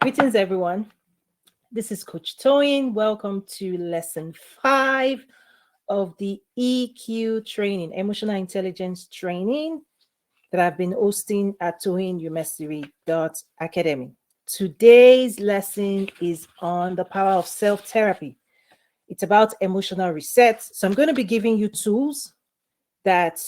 Greetings, everyone. This is Coach Toyin. Welcome to lesson 5 of the EQ training, emotional intelligence training that I've been hosting at TOYINUMESIRI.ACADEMY. Today's lesson is on the power of self-therapy. It's about emotional reset. So I'm going to be giving you tools that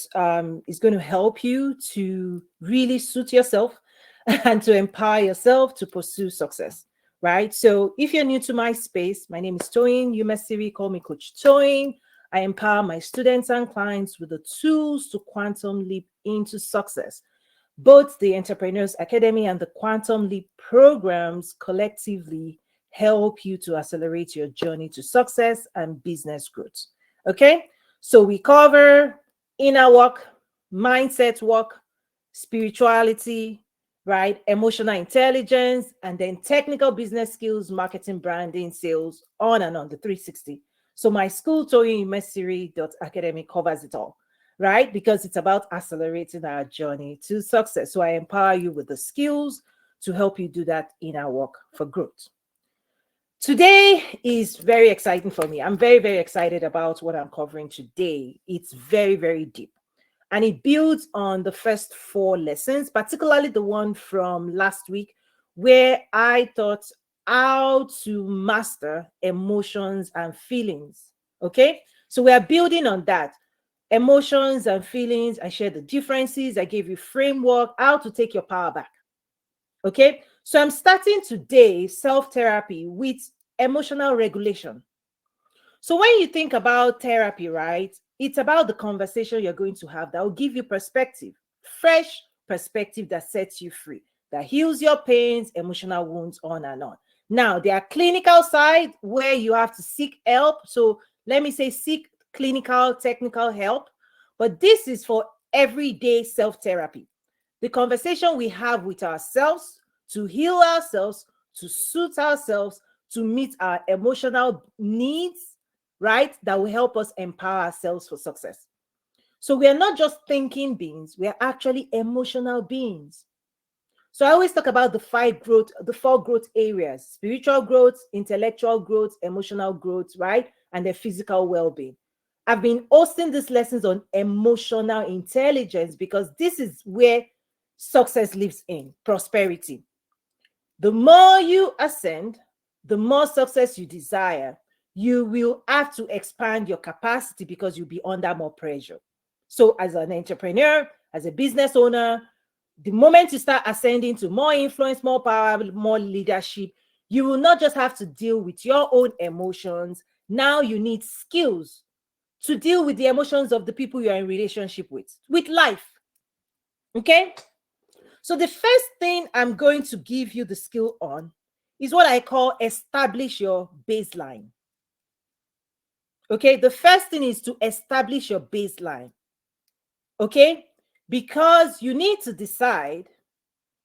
is going to help you to really suit yourself and to empower yourself to pursue success, right? So if you're new to my space, my name is Toyin. You may call me Coach Toyin. I empower my students and clients with the tools to quantum leap into success. Both the Entrepreneurs Academy and the Quantum Leap programs collectively help you to accelerate your journey to success and business growth. Okay, so we cover inner work, mindset work, spirituality, right? Emotional intelligence, and then technical business skills, marketing, branding, sales, on and on, the 360. So my school, TOYINUMESIRI.ACADEMY, covers it all, right? Because it's about accelerating our journey to success. So I empower you with the skills to help you do that inner work for growth. Today is very exciting for me. I'm very, very excited about what I'm covering today. It's very, very deep. And it builds on the first 4 lessons, particularly the one from last week, where I taught how to master emotions and feelings. Okay, so we are building on that. Emotions and feelings. I shared the differences. I gave you framework, how to take your power back. Okay, so I'm starting today self-therapy with emotional regulation. So when you think about therapy, right, it's about the conversation you're going to have that will give you perspective, fresh perspective that sets you free, that heals your pains, emotional wounds, on and on. Now, there are clinical side where you have to seek help. So let me say seek clinical, technical help. But this is for everyday self-therapy. The conversation we have with ourselves to heal ourselves, to suit ourselves, to meet our emotional needs, right? That will help us empower ourselves for success. So we are not just thinking beings, we are actually emotional beings. So I always talk about the 4 growth areas: spiritual growth, intellectual growth, emotional growth, right? And the physical well-being. I've been hosting these lessons on emotional intelligence because this is where success lives in, prosperity. The more you ascend, the more success you desire, you will have to expand your capacity because you'll be under more pressure. So as an entrepreneur, as a business owner, the moment you start ascending to more influence, more power, more leadership, you will not just have to deal with your own emotions. Now you need skills to deal with the emotions of the people you're in relationship with life. Okay? So the first thing I'm going to give you the skill on is what I call establish your baseline. Okay, the first thing is to establish your baseline. Okay, because you need to decide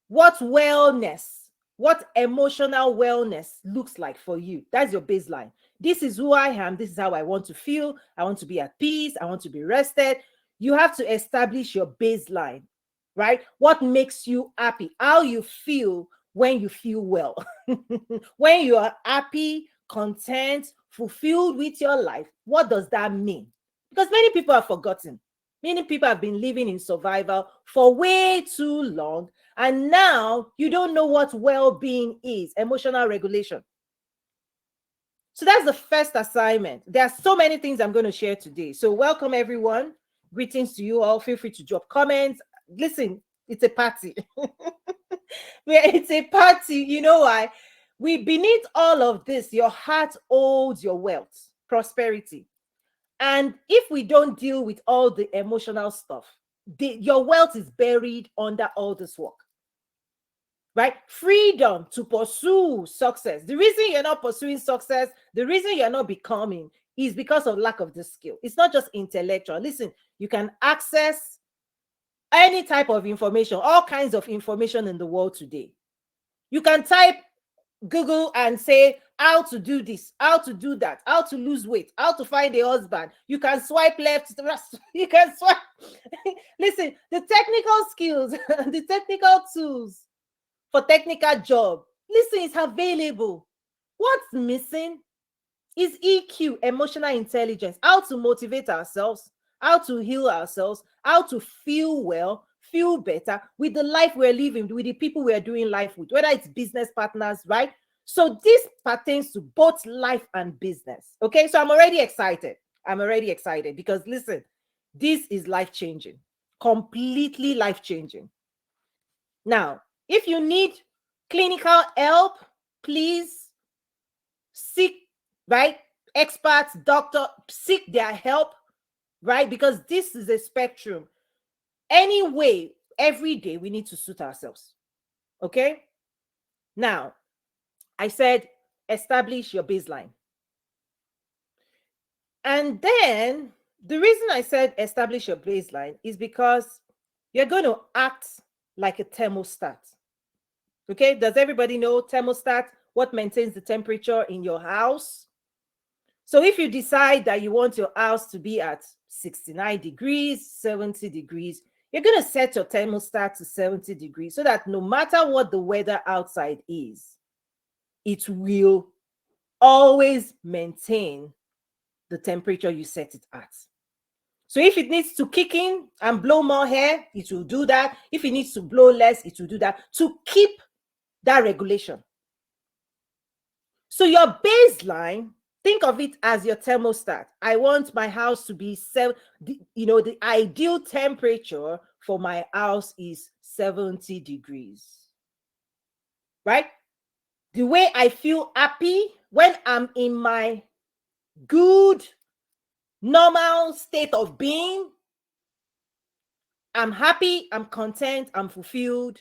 what wellness, what emotional wellness looks like for you. That's your baseline. This is who I am. This is how I want to feel. I want to be at peace. I want to be rested. You have to establish your baseline, right? What makes you happy? How you feel when you feel well. When you are happy, content, fulfilled with your life, what does that mean? Because many people have forgotten. Many people have been living in survival for way too long, and now you don't know what well-being is, emotional regulation. So that's the first assignment. There are so many things I'm going to share today. So welcome, everyone. Greetings to you all. Feel free to drop comments. Listen, it's a party. It's a party. You know why? Beneath all of this, your heart holds your wealth, prosperity. And if we don't deal with all the emotional stuff, your wealth is buried under all this work. Right? Freedom to pursue success. The reason you're not pursuing success, the reason you're not becoming is because of lack of the skill. It's not just intellectual. Listen, you can access any type of information, all kinds of information in the world today. You can type Google and say how to do this, how to do that, how to lose weight, how to find a husband. You can swipe left, you can swipe. Listen, the technical skills, the technical tools for technical job. Listen, it's available. What's missing is EQ, emotional intelligence, how to motivate ourselves, how to heal ourselves, how to feel well, feel better with the life we're living, with the people we're doing life with, whether it's business partners, right? So this pertains to both life and business. Okay, so I'm already excited. I'm already excited because listen, this is life changing, completely life changing. Now, if you need clinical help, please seek, right? Experts, doctor, seek their help, right? Because this is a spectrum. Anyway, every day we need to suit ourselves. Okay? Now, I said establish your baseline. And then the reason I said establish your baseline is because you're going to act like a thermostat. Okay? Does everybody know thermostat? What maintains the temperature in your house? So if you decide that you want your house to be at 69 degrees, 70 degrees, you're going to set your thermostat to 70 degrees so that no matter what the weather outside is, it will always maintain the temperature you set it at. So if it needs to kick in and blow more air, it will do that. If it needs to blow less, it will do that to keep that regulation. So your baseline, think of it as your thermostat. I want my house to be the ideal temperature for my house is 70 degrees. Right? The way I feel happy when I'm in my good, normal state of being, I'm happy, I'm content, I'm fulfilled,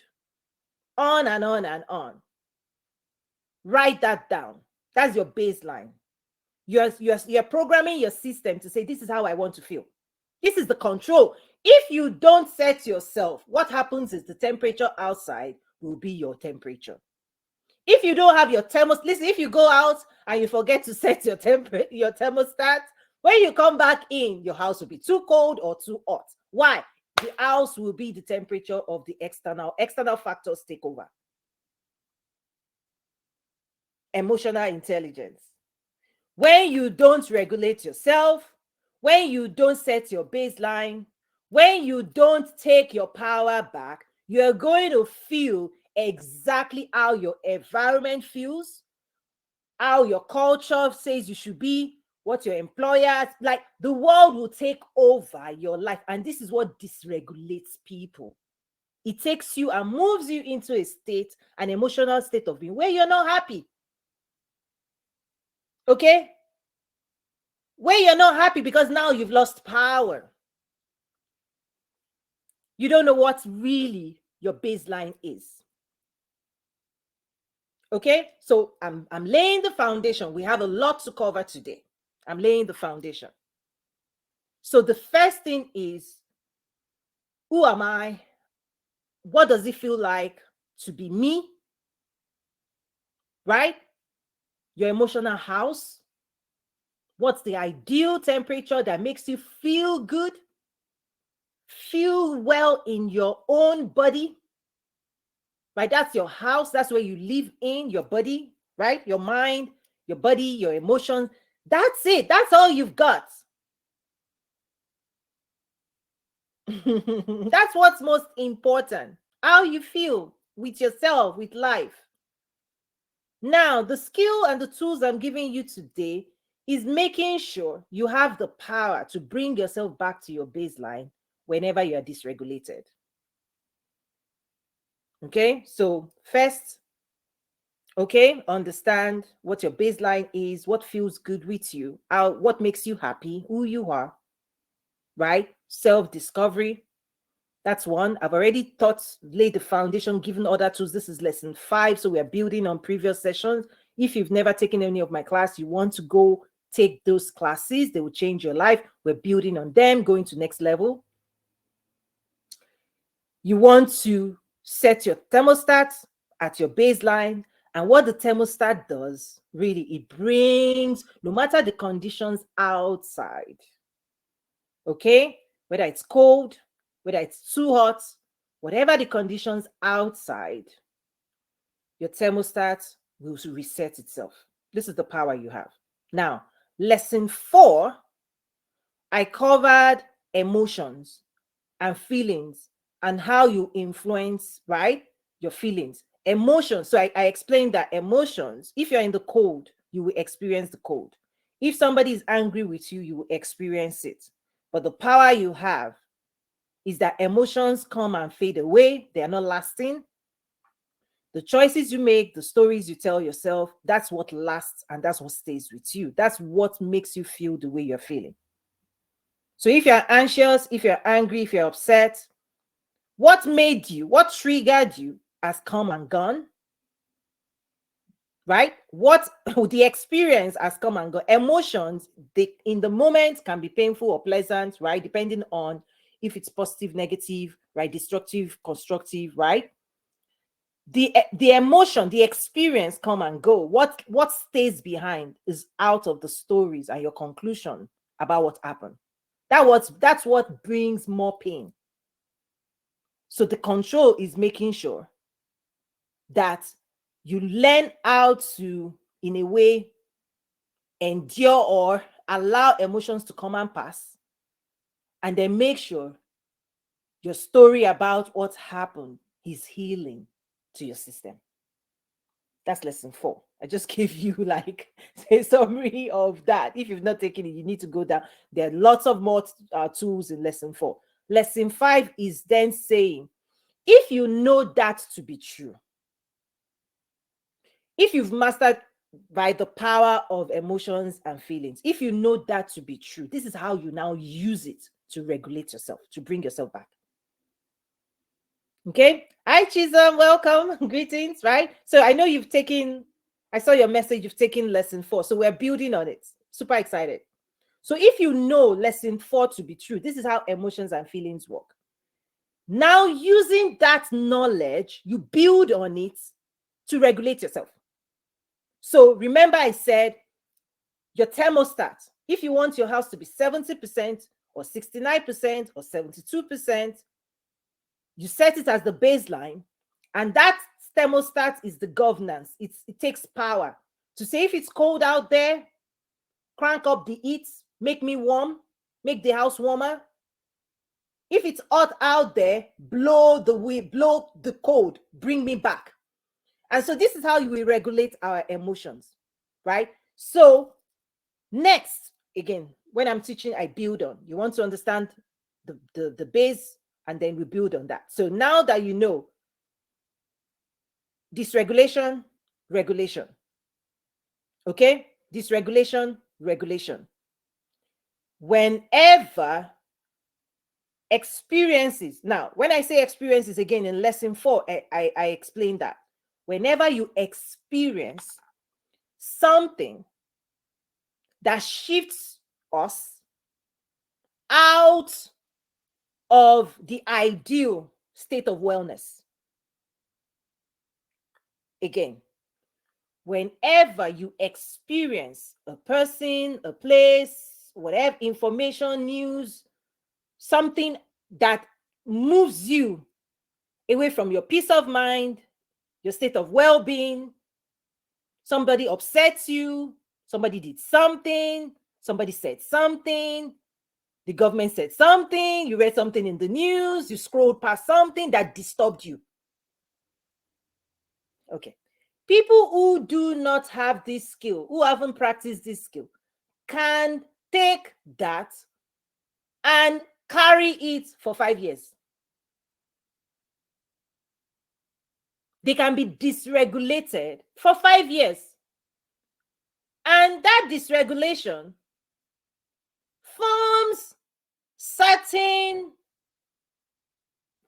on and on and on. Write that down. That's your baseline. You're programming your system to say, this is how I want to feel. This is the control. If you don't set yourself, what happens is the temperature outside will be your temperature. If you don't have your thermostat, listen, if you go out and you forget to set your thermostat, when you come back in, your house will be too cold or too hot. Why? The house will be the temperature of the external factors take over. Emotional intelligence. When you don't regulate yourself, when you don't set your baseline, when you don't take your power back, you're going to feel exactly how your environment feels, how your culture says you should be, what your employers like. The world will take over your life. And this is what dysregulates people. It takes you and moves you into a state, an emotional state of being where you're not happy. Okay? Where you're not happy because now you've lost power. You don't know what really your baseline is. Okay? So I'm laying the foundation. We have a lot to cover today. I'm laying the foundation. So the first thing is, who am I? What does it feel like to be me? Right? Your emotional house. What's the ideal temperature that makes you feel good? Feel well in your own body. Right? That's your house. That's where you live in your body, right? Your mind, your body, your emotions. That's it. That's all you've got. That's what's most important. How you feel with yourself, with life. Now, the skill and the tools I'm giving you today is making sure you have the power to bring yourself back to your baseline whenever you are dysregulated. Okay, so first, okay, understand what your baseline is, what feels good with you, what makes you happy, who you are, right? Self-discovery. That's one. I've already laid the foundation, given other tools. This is lesson 5. So we are building on previous sessions. If you've never taken any of my class, you want to go take those classes. They will change your life. We're building on them, going to next level. You want to set your thermostat at your baseline. And what the thermostat does, really, it brings, no matter the conditions outside, okay, whether it's cold, whether it's too hot, whatever the conditions outside, your thermostat will reset itself. This is the power you have. Now, lesson 4, I covered emotions and feelings and how you influence, right, your feelings. Emotions. So I explained that emotions, if you're in the cold, you will experience the cold. If somebody is angry with you, you will experience it. But the power you have is that emotions come and fade away. They are not lasting. The choices you make, the stories you tell yourself, that's what lasts and that's what stays with you. That's what makes you feel the way you're feeling. So if you're anxious, if you're angry, if you're upset, what made you, what triggered you has come and gone, right? What the experience has come and gone. Emotions, they in the moment can be painful or pleasant, right? Depending on if it's positive, negative, right? Destructive, constructive, right? The emotion, the experience come and go. What stays behind is out of the stories and your conclusion about what happened. That's what brings more pain. So the control is making sure that you learn how to, in a way, endure or allow emotions to come and pass, and then make sure your story about what happened is healing to your system. That's lesson 4. I just gave you like a summary of that. If you've not taken it, you need to go down. There are lots of more tools in lesson 4. Lesson 5 is then saying, if you know that to be true, if you've mastered by the power of emotions and feelings, if you know that to be true, this is how you now use it to regulate yourself, to bring yourself back. Okay. Hi, Chisholm. Welcome. Greetings, right? So I know you've taken, I saw your message, you've taken lesson 4. So we're building on it. Super excited. So if you know lesson 4 to be true, this is how emotions and feelings work. Now, using that knowledge, you build on it to regulate yourself. So remember, I said your thermostat, if you want your house to be 70% or 69% or 72%, you set it as the baseline, and that thermostat is the governance. It takes power to say, if it's cold out there, crank up the heat, make me warm, make the house warmer. If it's hot out there, blow the wind, blow the cold, bring me back. And so this is how we regulate our emotions, right? So next, again, when I'm teaching, I build on. You want to understand the base, and then we build on that. So now that you know dysregulation, regulation, okay? Dysregulation, regulation. Whenever experiences, now, when I say experiences, again, in lesson 4, I explained that. Whenever you experience something that shifts us out of the ideal state of wellness. Again, whenever you experience a person, a place, whatever, information, news, something that moves you away from your peace of mind, your state of well-being, somebody upsets you, somebody did something, somebody said something, the government said something, you read something in the news, you scrolled past something that disturbed you. Okay. People who do not have this skill, who haven't practiced this skill, can take that and carry it for 5 years. They can be dysregulated for 5 years. And that dysregulation forms certain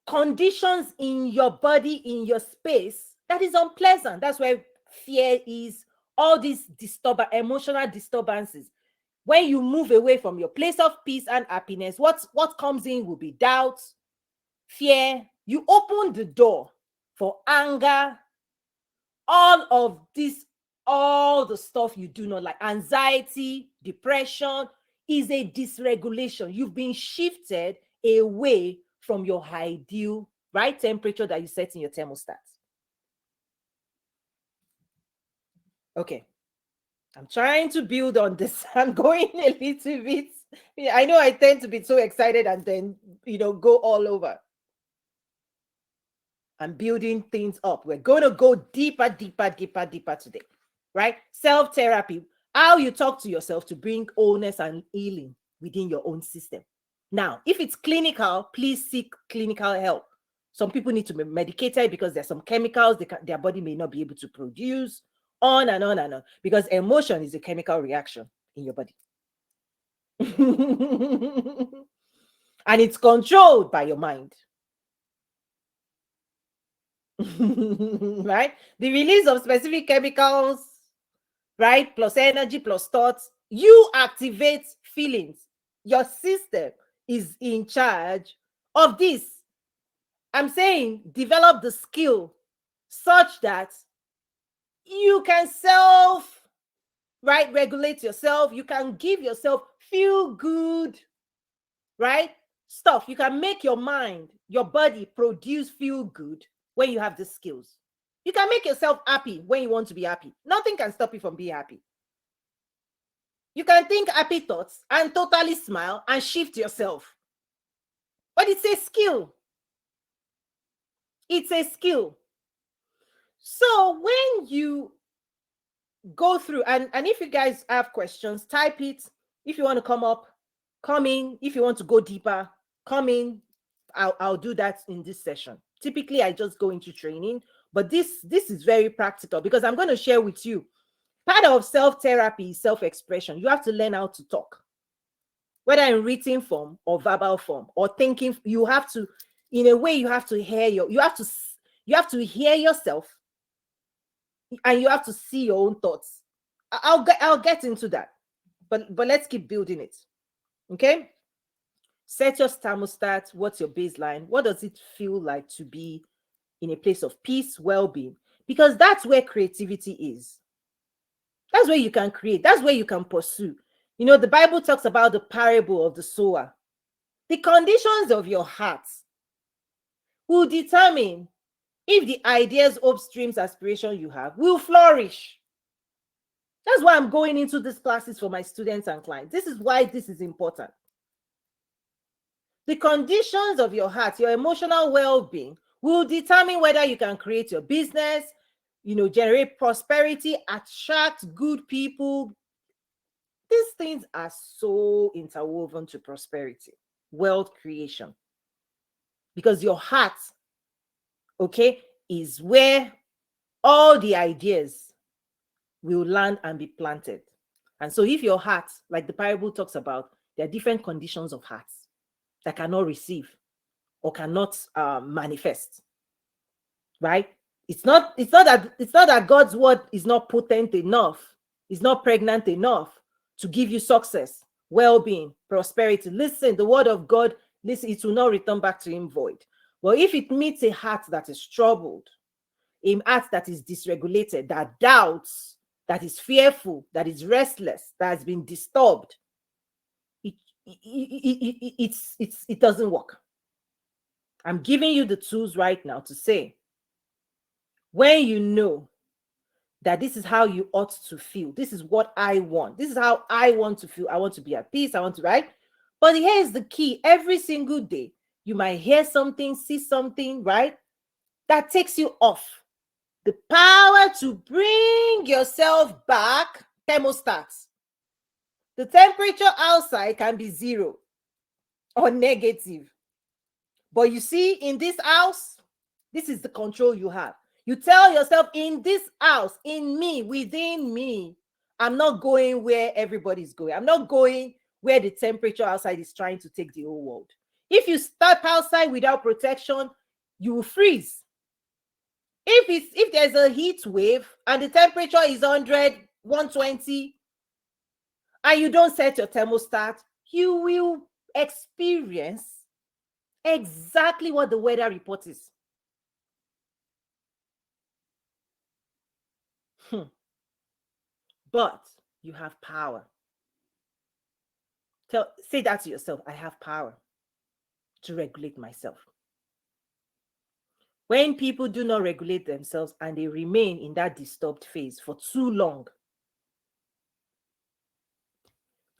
conditions in your body, in your space, that is unpleasant. That's where fear is, all these emotional disturbances. When you move away from your place of peace and happiness, what comes in will be doubt, fear. You open the door for anger, all of this, all the stuff you do not like, anxiety, depression, is a dysregulation. You've been shifted away from your ideal, right, temperature that you set in your thermostat. Okay. I'm trying to build on this. I'm going a little bit. I know I tend to be so excited and then, go all over. I'm building things up. We're going to go deeper, deeper, deeper, deeper today, right? Self-therapy, how you talk to yourself to bring wholeness and healing within your own system. Now, if it's clinical, please seek clinical help. Some people need to be medicated because there's some chemicals their body may not be able to produce, on and on and on, because emotion is a chemical reaction in your body. And it's controlled by your mind. Right? The release of specific chemicals, right? Plus energy, plus thoughts, you activate feelings. Your system is in charge of this. I'm saying develop the skill such that you can regulate yourself. You can give yourself feel good, right? Stuff. You can make your mind, your body produce feel good when you have the skills. You can make yourself happy when you want to be happy. Nothing can stop you from being happy. You can think happy thoughts and totally smile and shift yourself. But it's a skill. It's a skill. So when you go through, and if you guys have questions, type it. If you want to come up, come in. If you want to go deeper, come in. I'll do that in this session. Typically, I just go into training, but this is very practical because I'm going to share with you. Part of self-therapy is self-expression. You have to learn how to talk, whether in written form or verbal form or thinking. You have to, in a way, you have to hear you have to hear yourself, and you have to see your own thoughts. I'll get into that, but let's keep building it. Okay. Set your thermostat. What's your baseline? What does it feel like to be in a place of peace, well-being? Because that's where creativity is. That's where you can create. That's where you can pursue. The Bible talks about the parable of the sower. The conditions of your heart will determine if the ideas, hopes, dreams, aspirations you have will flourish. That's why I'm going into these classes for my students and clients. This is why this is important. The conditions of your heart, your emotional well-being, will determine whether you can create your business, generate prosperity, attract good people. These things are so interwoven to prosperity, wealth creation. Because your heart, okay, is where all the ideas will land and be planted. And so if your heart, like the Bible talks about, there are different conditions of hearts that cannot receive or cannot manifest, right? It's not that God's word is not potent enough, is not pregnant enough to give you success, well-being, prosperity. Listen, the word of God, listen, it will not return back to him void. But if it meets a heart that is troubled, a heart that is dysregulated, that doubts, that is fearful, that is restless, that has been disturbed, it doesn't work. I'm giving you the tools right now to say, when you know that this is how you ought to feel, this is what I want, this is how I want to feel, I want to be at peace, I want to, right? But here's the key. Every single day, you might hear something, see something, right, that takes you off. The power to bring yourself back, thermostats. The temperature outside can be 0 or negative. But you see, in this house, this is the control you have. You tell yourself, in this house, in me, within me, I'm not going where everybody's going. I'm not going where the temperature outside is trying to take the whole world. If you step outside without protection, you will freeze. If there's a heat wave and the temperature is 100, 120, and you don't set your thermostat, you will experience exactly what the weather report is. But you have power. Say that to yourself. I have power to regulate myself. When people do not regulate themselves and they remain in that disturbed phase for too long,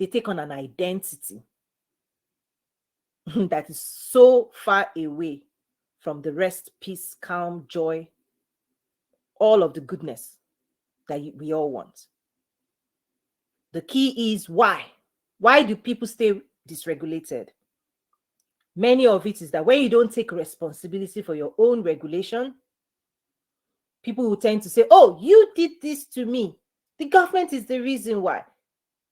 they take on an identity that is so far away from the rest, peace, calm, joy, all of the goodness that we all want. The key is why. Why do people stay dysregulated? Many of it is that when you don't take responsibility for your own regulation, people will tend to say, oh, you did this to me. The government is the reason why.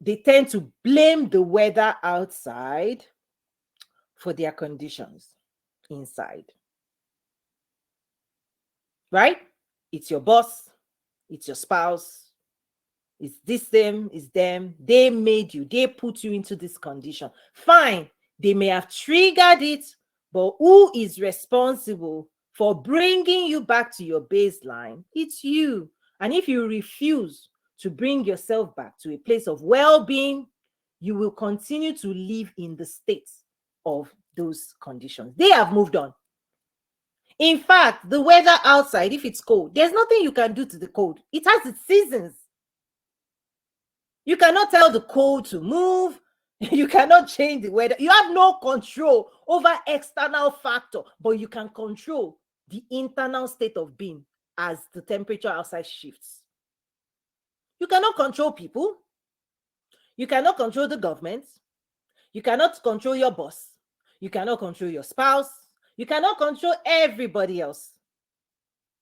They tend to blame the weather outside for their conditions inside. Right? It's your boss, it's your spouse, it's them, it's them. They made you, they put you into this condition. Fine, they may have triggered it, but who is responsible for bringing you back to your baseline? It's you. And if you refuse to bring yourself back to a place of well-being, you will continue to live in the state of those conditions. They have moved on. In fact, the weather outside, if it's cold, there's nothing you can do to the cold. It has its seasons. You cannot tell the cold to move. You cannot change the weather. You have no control over external factor, but you can control the internal state of being as the temperature outside shifts. You cannot control people. You cannot control the government. You cannot control your boss. You cannot control your spouse. You cannot control everybody else.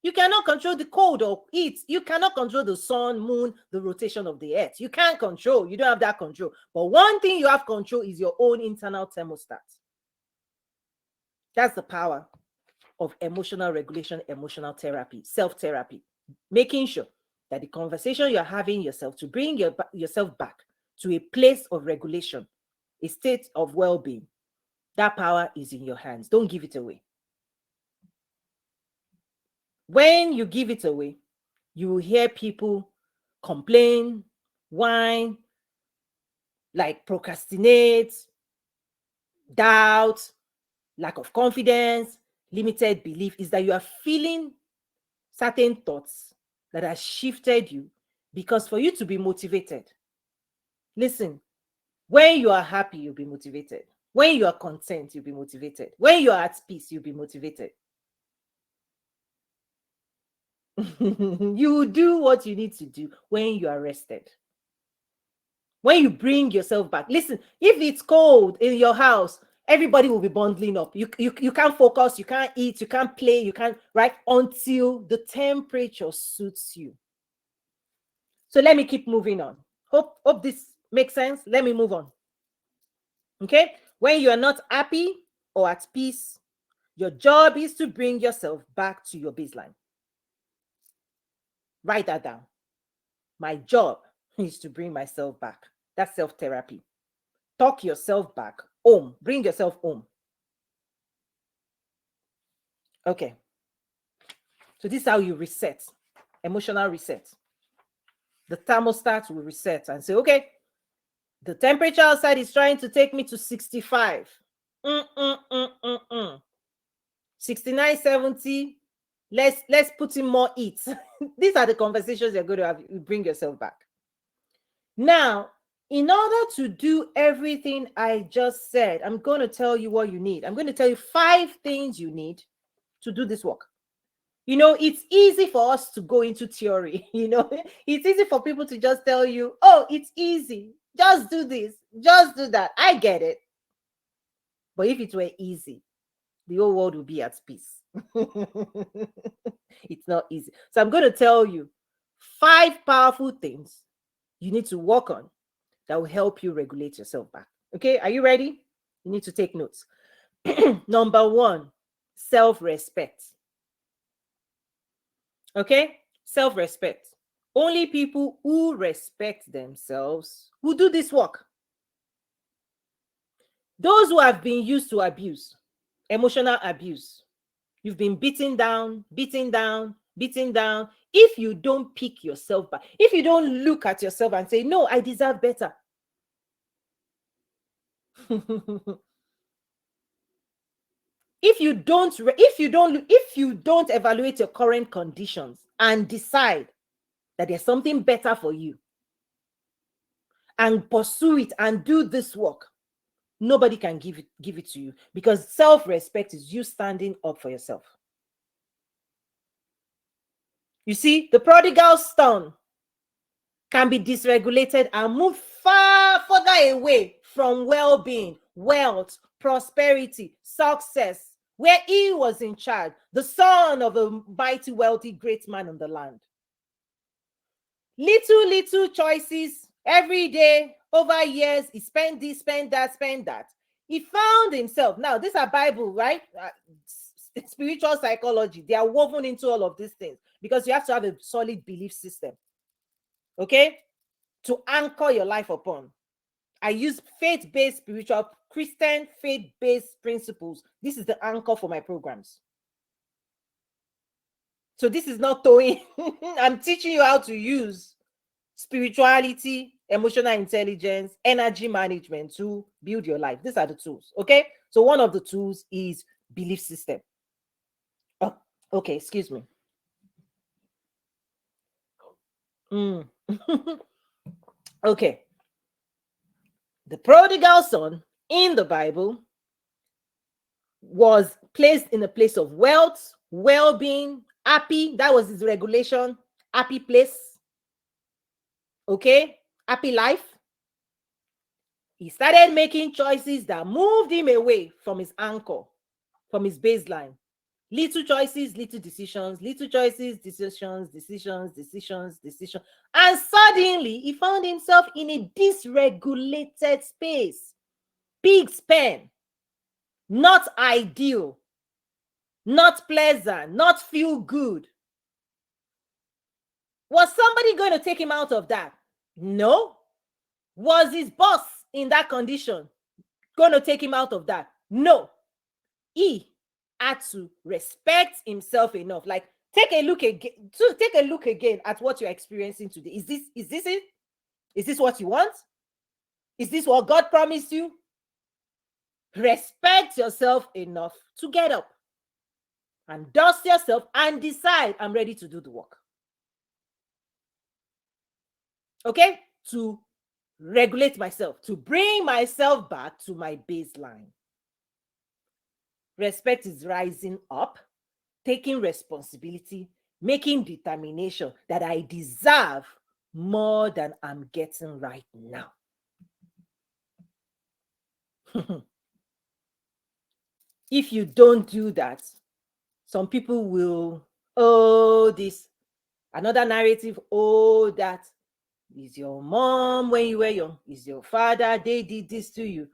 You cannot control the cold or heat. You cannot control the sun, moon, the rotation of the earth. You can't control. You don't have that control. But one thing you have control is your own internal thermostat. That's the power of emotional regulation, emotional therapy, self-therapy. Making sure that the conversation you're having yourself to bring yourself back to a place of regulation, a state of well-being, that power is in your hands. Don't give it away. When you give it away, you will hear people complain, whine, like procrastinate, doubt, lack of confidence, limited belief. Is that you are feeling certain thoughts that have shifted you, because for you to be motivated, listen, when you are happy, you'll be motivated. When you are content, you'll be motivated. When you are at peace, you'll be motivated. You will do what you need to do when you are rested. When you bring yourself back. Listen, if it's cold in your house, everybody will be bundling up. You can't focus, you can't eat, you can't play, you can't, right? Until the temperature suits you. So let me keep moving on. Hope this makes sense. Let me move on. Okay? When you are not happy or at peace, your job is to bring yourself back to your baseline. Write that down. My job is to bring myself back. That's self-therapy. Talk yourself back home. Bring yourself home. Okay. So this is how you reset. Emotional reset. The thermostat will reset and say, okay, the temperature outside is trying to take me to 65. 69, 70. Let's put in more heat. These are the conversations you're going to have. You bring yourself back. Now, in order to do everything I just said, I'm going to tell you what you need. I'm going to tell you 5 things you need to do this work. You know, it's easy for us to go into theory. You know, it's easy for people to just tell you, oh, it's easy. Just do this. Just do that. I get it. But if it were easy, the whole world would be at peace. It's not easy. So I'm going to tell you 5 powerful things you need to work on that will help you regulate yourself back. Okay, are you ready? You need to take notes. Number 1, self-respect. Okay, self-respect. Only people who respect themselves will do this work. Those who have been used to abuse, emotional abuse, you've been beaten down, beaten down, beaten down. If you don't pick yourself back, if you don't look at yourself and say, no, I deserve better. If you don't evaluate your current conditions and decide that there's something better for you, and pursue it and do this work, nobody can give it to you, because self-respect is you standing up for yourself. You see, the prodigal son can be dysregulated and move far further away from well-being, wealth, prosperity, success, where he was in charge, the son of a mighty, wealthy, great man on the land. Little choices every day, over years, he spent this, spend that. He found himself. Now, these are Bible, right? Spiritual psychology. They are woven into all of these things because you have to have a solid belief system, okay, to anchor your life upon. I use faith-based spiritual, Christian faith-based principles. This is the anchor for my programs. So this is not towing. I'm teaching you how to use spirituality, emotional intelligence, energy management to build your life. These are the tools, okay? So one of the tools is belief system. Oh, okay, excuse me. Okay. The prodigal son in the Bible was placed in a place of wealth, well-being, happy. That was his regulation. Happy place. Okay? Happy life. He started making choices that moved him away from his anchor, from his baseline. Little choices, little decisions, little choices, decisions. And suddenly, he found himself in a dysregulated space. Big span. Not ideal. Not pleasant. Not feel good. Was somebody going to take him out of that? No. Was his boss in that condition going to take him out of that? No. He had to respect himself enough. Like, take a look again at what you're experiencing today. Is this it? Is this what you want? Is this what God promised you? Respect yourself enough to get up and dust yourself and decide, I'm ready to do the work. Okay? To regulate myself, to bring myself back to my baseline. Respect is rising up, taking responsibility, making determination that I deserve more than I'm getting right now. If you don't do that, some people will, this, another narrative, that. Is your mom when you were young? Is your father? They did this to you.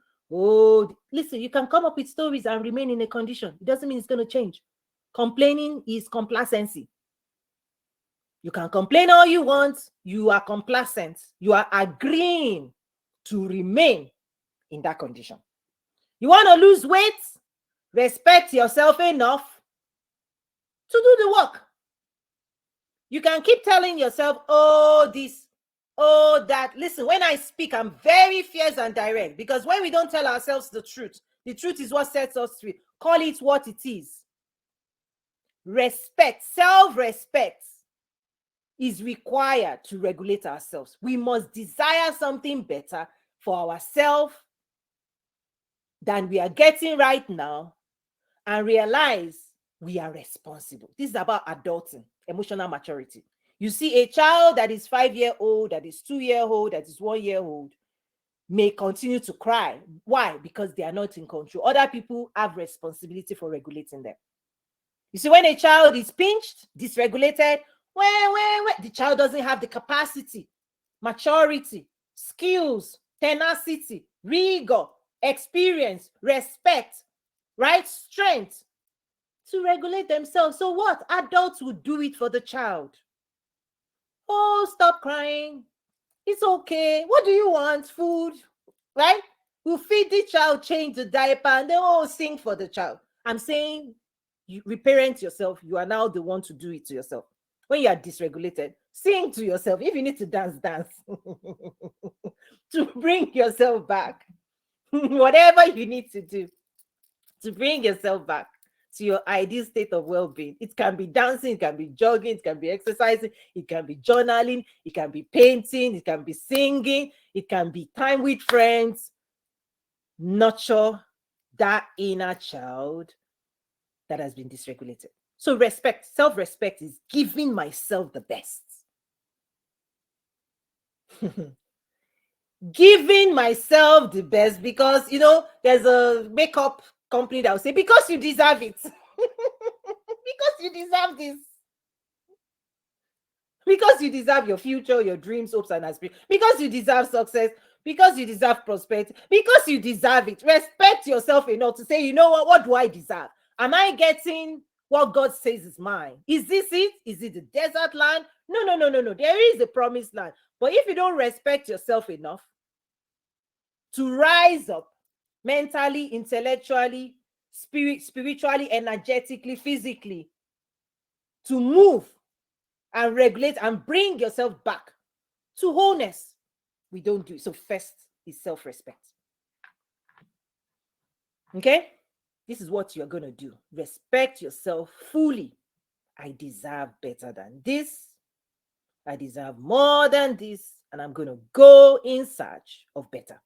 Listen, you can come up with stories and remain in a condition. It doesn't mean it's going to change. Complaining is complacency. You can complain all you want. You are complacent. You are agreeing to remain in that condition. You want to lose weight? Respect yourself enough to do the work. You can keep telling yourself, this, that. Listen, when I speak, I'm very fierce and direct, because when we don't tell ourselves the truth is what sets us free. Call it what it is. Respect, self-respect is required to regulate ourselves. We must desire something better for ourselves than we are getting right now and realize we are responsible. This is about adulting, emotional maturity. You see, a child that is 5-year-old, that is 2-year-old, that is 1-year-old may continue to cry. Why? Because they are not in control. Other people have responsibility for regulating them. You see, when a child is pinched, dysregulated, the child doesn't have the capacity, maturity, skills, tenacity, rigor, experience, respect, right? Strength to regulate themselves. So what? Adults will do it for the child. Stop crying. It's okay. What do you want? Food, right? We'll feed the child, change the diaper, and then we'll sing for the child. I'm saying, you reparent yourself. You are now the one to do it to yourself. When you are dysregulated, sing to yourself. If you need to dance, dance. To bring yourself back. Whatever you need to do to bring yourself back. to your ideal state of well-being. It can be dancing, it can be jogging, it can be exercising, it can be journaling, it can be painting, it can be singing, it can be time with friends. Nurture that inner child that has been dysregulated. So respect, self-respect is giving myself the best. Giving myself the best, because there's a makeup company that will say, because you deserve it. Because you deserve this. Because you deserve your future, your dreams, hopes, and aspirations. Because you deserve success. Because you deserve prosperity. Because you deserve it. Respect yourself enough to say, you know what do I deserve? Am I getting what God says is mine? Is this it? Is it the desert land? No. There is a promised land. But if you don't respect yourself enough to rise up mentally, intellectually, spiritually, energetically, physically, to move and regulate and bring yourself back to wholeness, we don't do it. So first is self-respect. Okay? This is what you're going to do. Respect yourself fully. I deserve better than this. I deserve more than this. And I'm going to go in search of better.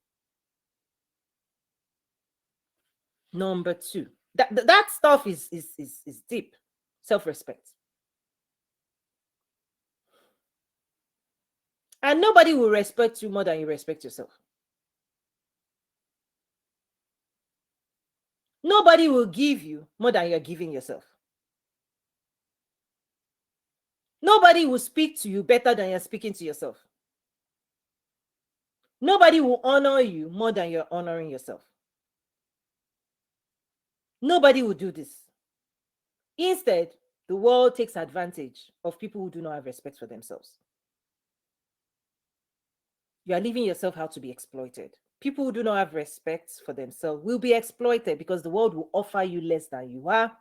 Number 2. That stuff is deep. Self-respect. And nobody will respect you more than you respect yourself. Nobody will give you more than you're giving yourself. Nobody will speak to you better than you're speaking to yourself. Nobody will honor you more than you're honoring yourself. Nobody will do this. Instead, the world takes advantage of people who do not have respect for themselves. You are leaving yourself how to be exploited. People who do not have respect for themselves will be exploited because the world will offer you less than you are.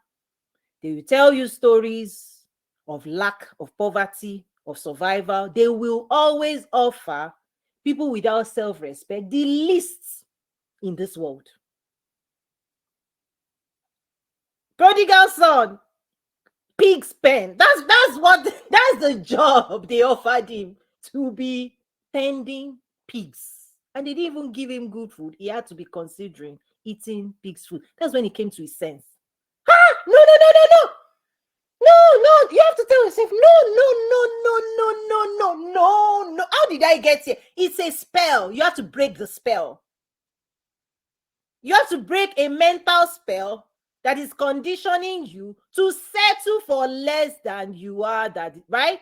They will tell you stories of lack, of poverty, of survival. They will always offer people without self-respect the least in this world. Prodigal son, pig's pen. That's the job they offered him, to be tending pigs. And they didn't even give him good food. He had to be considering eating pig's food. That's when he came to his sense. No. You have to tell yourself, no. How did I get here? It's a spell. You have to break the spell. You have to break a mental spell that is conditioning you to settle for less than you are, right?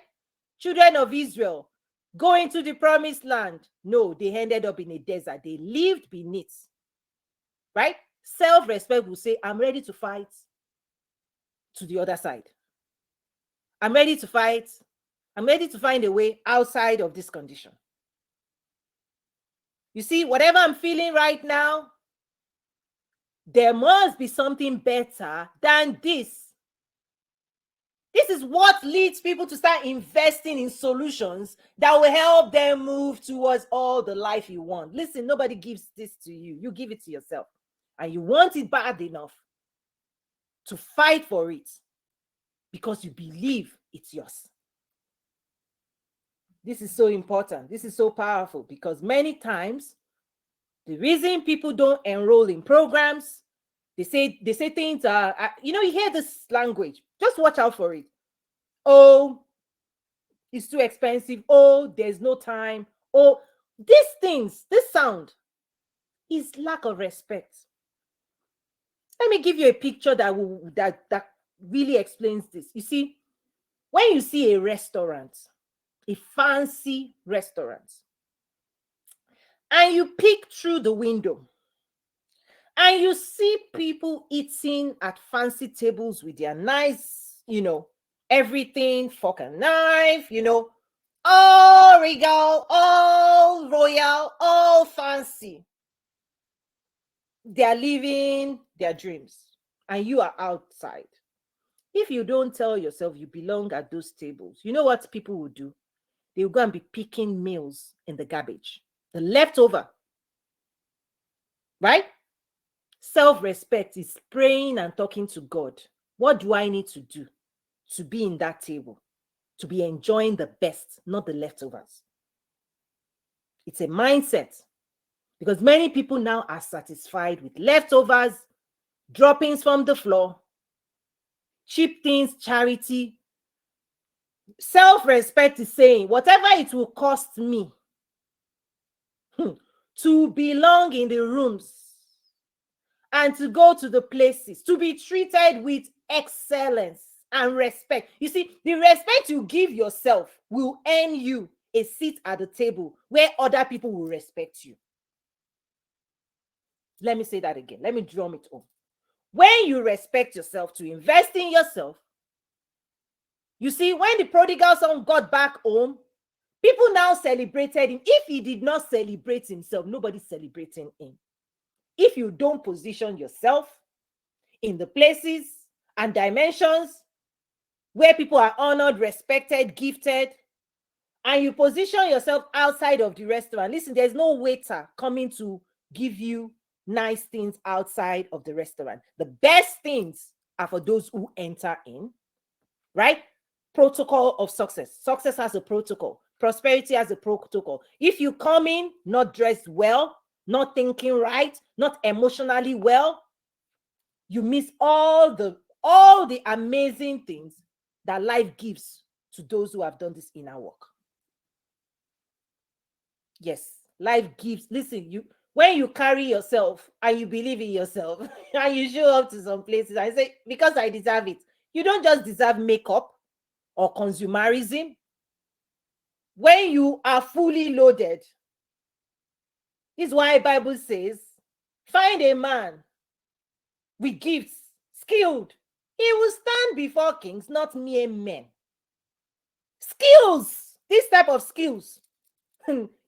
Children of Israel going to the promised land. No, they ended up in a desert. They lived beneath, right? Self-respect will say, I'm ready to fight to the other side. I'm ready to fight. I'm ready to find a way outside of this condition. You see, whatever I'm feeling right now, there must be something better than this. This is what leads people to start investing in solutions that will help them move towards all the life you want. Listen, nobody gives this to you. You give it to yourself. And you want it bad enough to fight for it because you believe it's yours. This is so important. This is so powerful because many times the reason people don't enroll in programs, they say things are, you hear this language. Just watch out for it. Oh, it's too expensive. Oh, there's no time. Oh, these things, this sound is lack of respect. Let me give you a picture that really explains this. You see, when you see a restaurant, a fancy restaurant, and you peek through the window, and you see people eating at fancy tables with their nice, everything, fork and knife, all regal, all royal, all fancy. They are living their dreams, and you are outside. If you don't tell yourself you belong at those tables, you know what people will do? They will go and be picking meals in the garbage, the leftover, right? Self-respect is praying and talking to God What do I need to do to be in that table, to be enjoying the best, not the leftovers? It's a mindset, because many people now are satisfied with leftovers, droppings from the floor, cheap things, charity. Self-respect is saying, whatever it will cost me to belong in the rooms and to go to the places, to be treated with excellence and respect. You see, the respect you give yourself will earn you a seat at the table where other people will respect you. Let me say that again. Let me drum it home. When you respect yourself, to invest in yourself, you see, when the prodigal son got back home, people now celebrated him. If he did not celebrate himself, nobody's celebrating him. If you don't position yourself in the places and dimensions where people are honored, respected, gifted, and you position yourself outside of the restaurant, listen, there's no waiter coming to give you nice things outside of the restaurant. The best things are for those who enter in, right? Protocol of success. Success has a protocol. Prosperity has a protocol. If you come in not dressed well, not thinking right, not emotionally well, you miss all the amazing things that life gives to those who have done this inner work. Yes, life gives. Listen, when you carry yourself and you believe in yourself and you show up to some places, I say, because I deserve it. You don't just deserve makeup or consumerism. When you are fully loaded, this is why the Bible says, find a man with gifts, skilled. He will stand before kings, not mere men. Skills, this type of skills,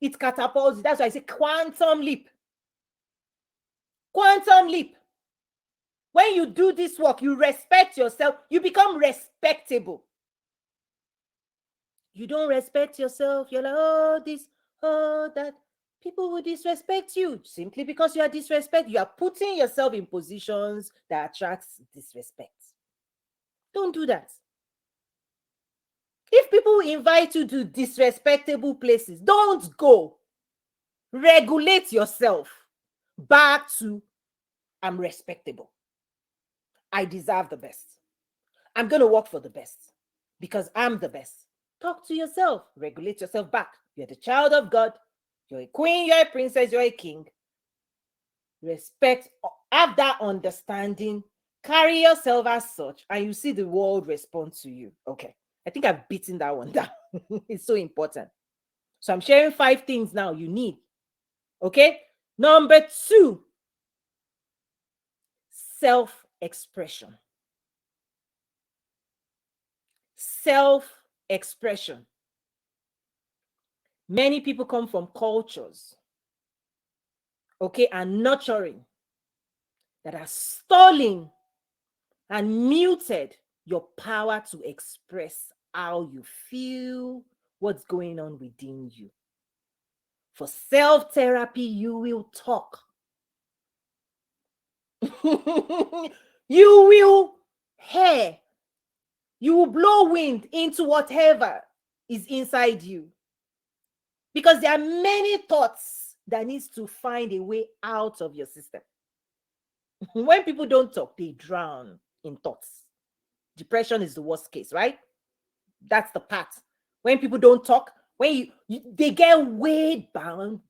it catapults. That's why I say quantum leap. Quantum leap. When you do this work, you respect yourself, you become respectable. You don't respect yourself, you're like, oh, this, oh, that. People will disrespect you simply because you are disrespect. You are putting yourself in positions that attracts disrespect. Don't do that. If people invite you to disrespectable places, don't go. Regulate yourself back to, I'm respectable. I deserve the best. I'm going to work for the best because I'm the best. Talk to yourself. Regulate yourself back. You're the child of God. You're a queen, you're a princess, you're a king. Respect, have that understanding, carry yourself as such, and you see the world respond to you. Okay, I think I've beaten that one down. It's so important. So I'm sharing 5 things now you need. Okay, number 2, self-expression. Self-expression. Many people come from cultures, okay, and nurturing that are stalling and muted your power to express how you feel, what's going on within you. For self-therapy, you will talk. You will hear. You will blow wind into whatever is inside you. Because there are many thoughts that needs to find a way out of your system. When people don't talk, they drown in thoughts. Depression is the worst case, right? That's the part. When people don't talk, when they get weighed down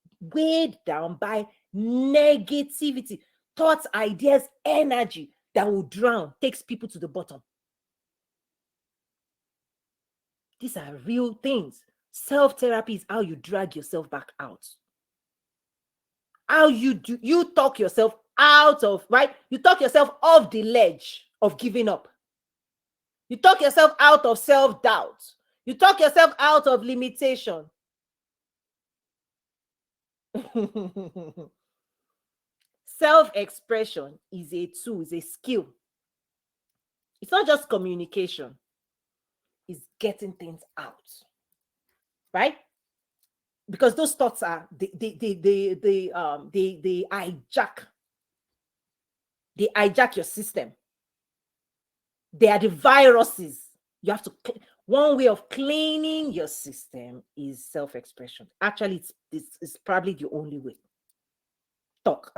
by negativity, thoughts, ideas, energy that will drown, takes people to the bottom. These are real things. Self-therapy is how you drag yourself back out. How you talk yourself out of, right? You talk yourself off the ledge of giving up. You talk yourself out of self-doubt. You talk yourself out of limitation. Self-expression is a tool, is a skill. It's not just communication. It's getting things out. Right? Because those thoughts are they hijack your system. They are the viruses. You have to, one way of cleaning your system is self-expression. Actually, it's probably the only way. Talk.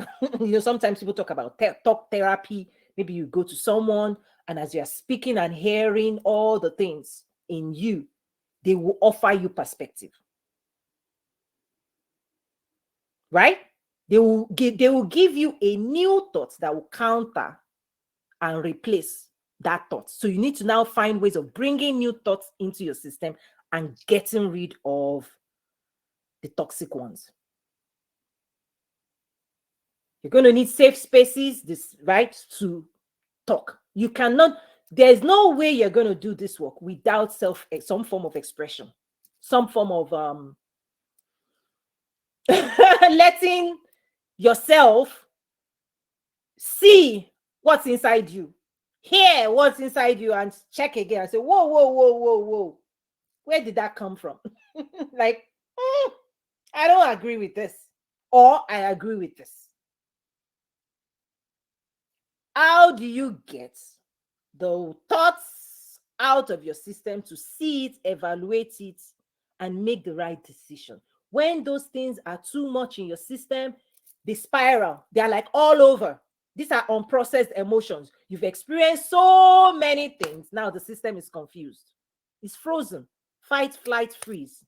Sometimes people talk about talk therapy. Maybe you go to someone, and as you're speaking and hearing all the things in you, they will offer you perspective. Right? They will give you a new thought that will counter and replace that thought. So you need to now find ways of bringing new thoughts into your system and getting rid of the toxic ones. You're going to need safe spaces, this right, to talk. You cannot, there's no way you're going to do this work without some form of expression, some form of letting yourself see what's inside you, hear what's inside you, and check again and say, whoa, whoa, whoa, whoa, whoa. Where did that come from? Like, I don't agree with this, or I agree with this. How do you get the thoughts out of your system to see it, evaluate it, and make the right decision? When those things are too much in your system, they spiral. They're like all over. These are unprocessed emotions. You've experienced so many things. Now the system is confused. It's frozen. Fight, flight, freeze.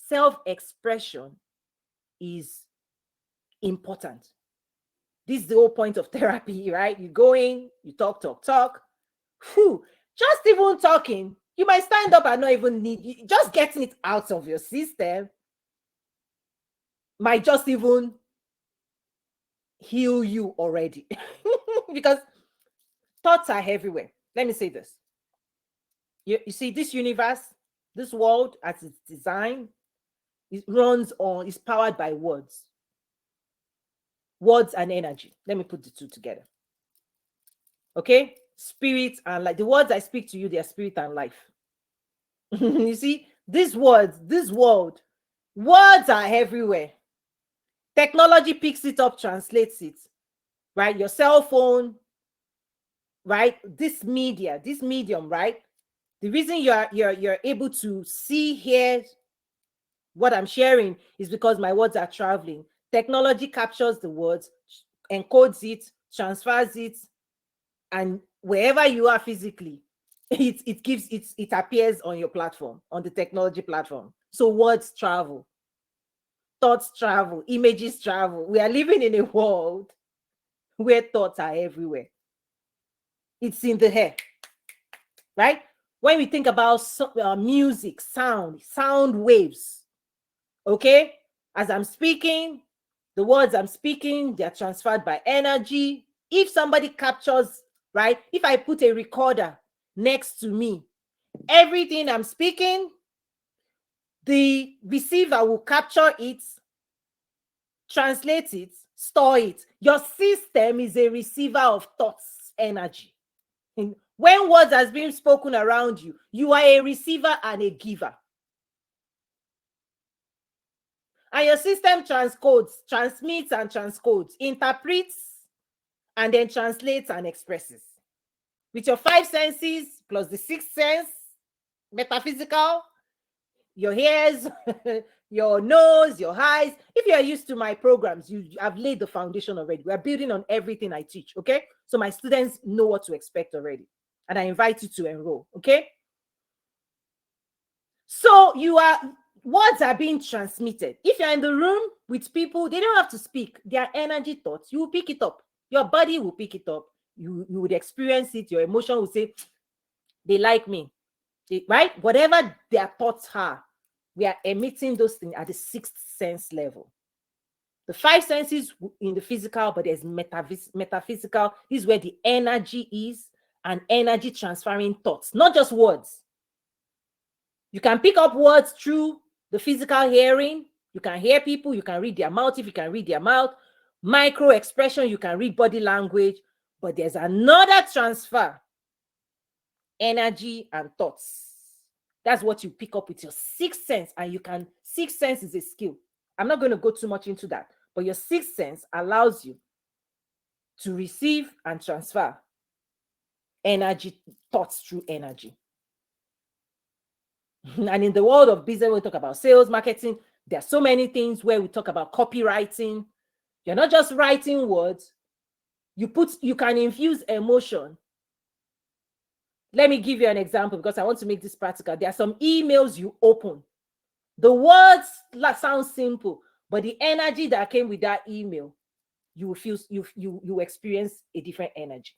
Self-expression is important. This is the whole point of therapy, right? You go in, you talk. Whew. Just even talking, you might stand up and not even need, just getting it out of your system might just even heal you already. Because thoughts are everywhere. Let me say this. You see, this universe, this world as it's designed, is powered by words. Words and energy. Let me put the two together. Okay? Spirit and life. The words I speak to you, they are spirit and life. You see, these words, this world, words are everywhere. Technology picks it up, translates it, right? Your cell phone, right? This medium, right? The reason you're able to see, hear what I'm sharing is because my words are traveling. Technology captures the words, encodes it, transfers it, and wherever you are physically, it appears on your platform, on the technology platform. So words travel, thoughts travel, images travel. We are living in a world where thoughts are everywhere. It's in the air, right? When we think about music, sound waves, okay? As I'm speaking, the words I'm speaking, they're transferred by energy. If somebody captures, right? If I put a recorder next to me, everything I'm speaking, the receiver will capture it, translate it, store it. Your system is a receiver of thoughts, energy. And when words has been spoken around you, you are a receiver and a giver. And your system transmits and transcodes, interprets, and then translates and expresses. With your 5 senses plus the 6th sense, metaphysical, your ears, your nose, your eyes. If you are used to my programs, you have laid the foundation already. We are building on everything I teach, okay? So my students know what to expect already. And I invite you to enroll, okay? So words are being transmitted. If you're in the room with people, they don't have to speak. Their energy thoughts, you will pick it up. Your body will pick it up. You would experience it. Your emotion will say, they like me, right? Whatever their thoughts are, we are emitting those things at the 6th sense level. The 5 senses in the physical, but there's metaphysical. This is where the energy is, and energy transferring thoughts, not just words. You can pick up words through the physical hearing. You can hear people. You can read their mouth if you can read their mouth. Micro expression, you can read body language. But there's another transfer, energy and thoughts. That's what you pick up with your 6th sense. And 6th sense is a skill. I'm not going to go too much into that. But your 6th sense allows you to receive and transfer energy, thoughts through energy. And in the world of business, we talk about sales, marketing. There are so many things where we talk about copywriting. You're not just writing words. You can infuse emotion. Let me give you an example because I want to make this practical. There are some emails you open. The words sound simple, but the energy that came with that email, you will feel, you experience a different energy.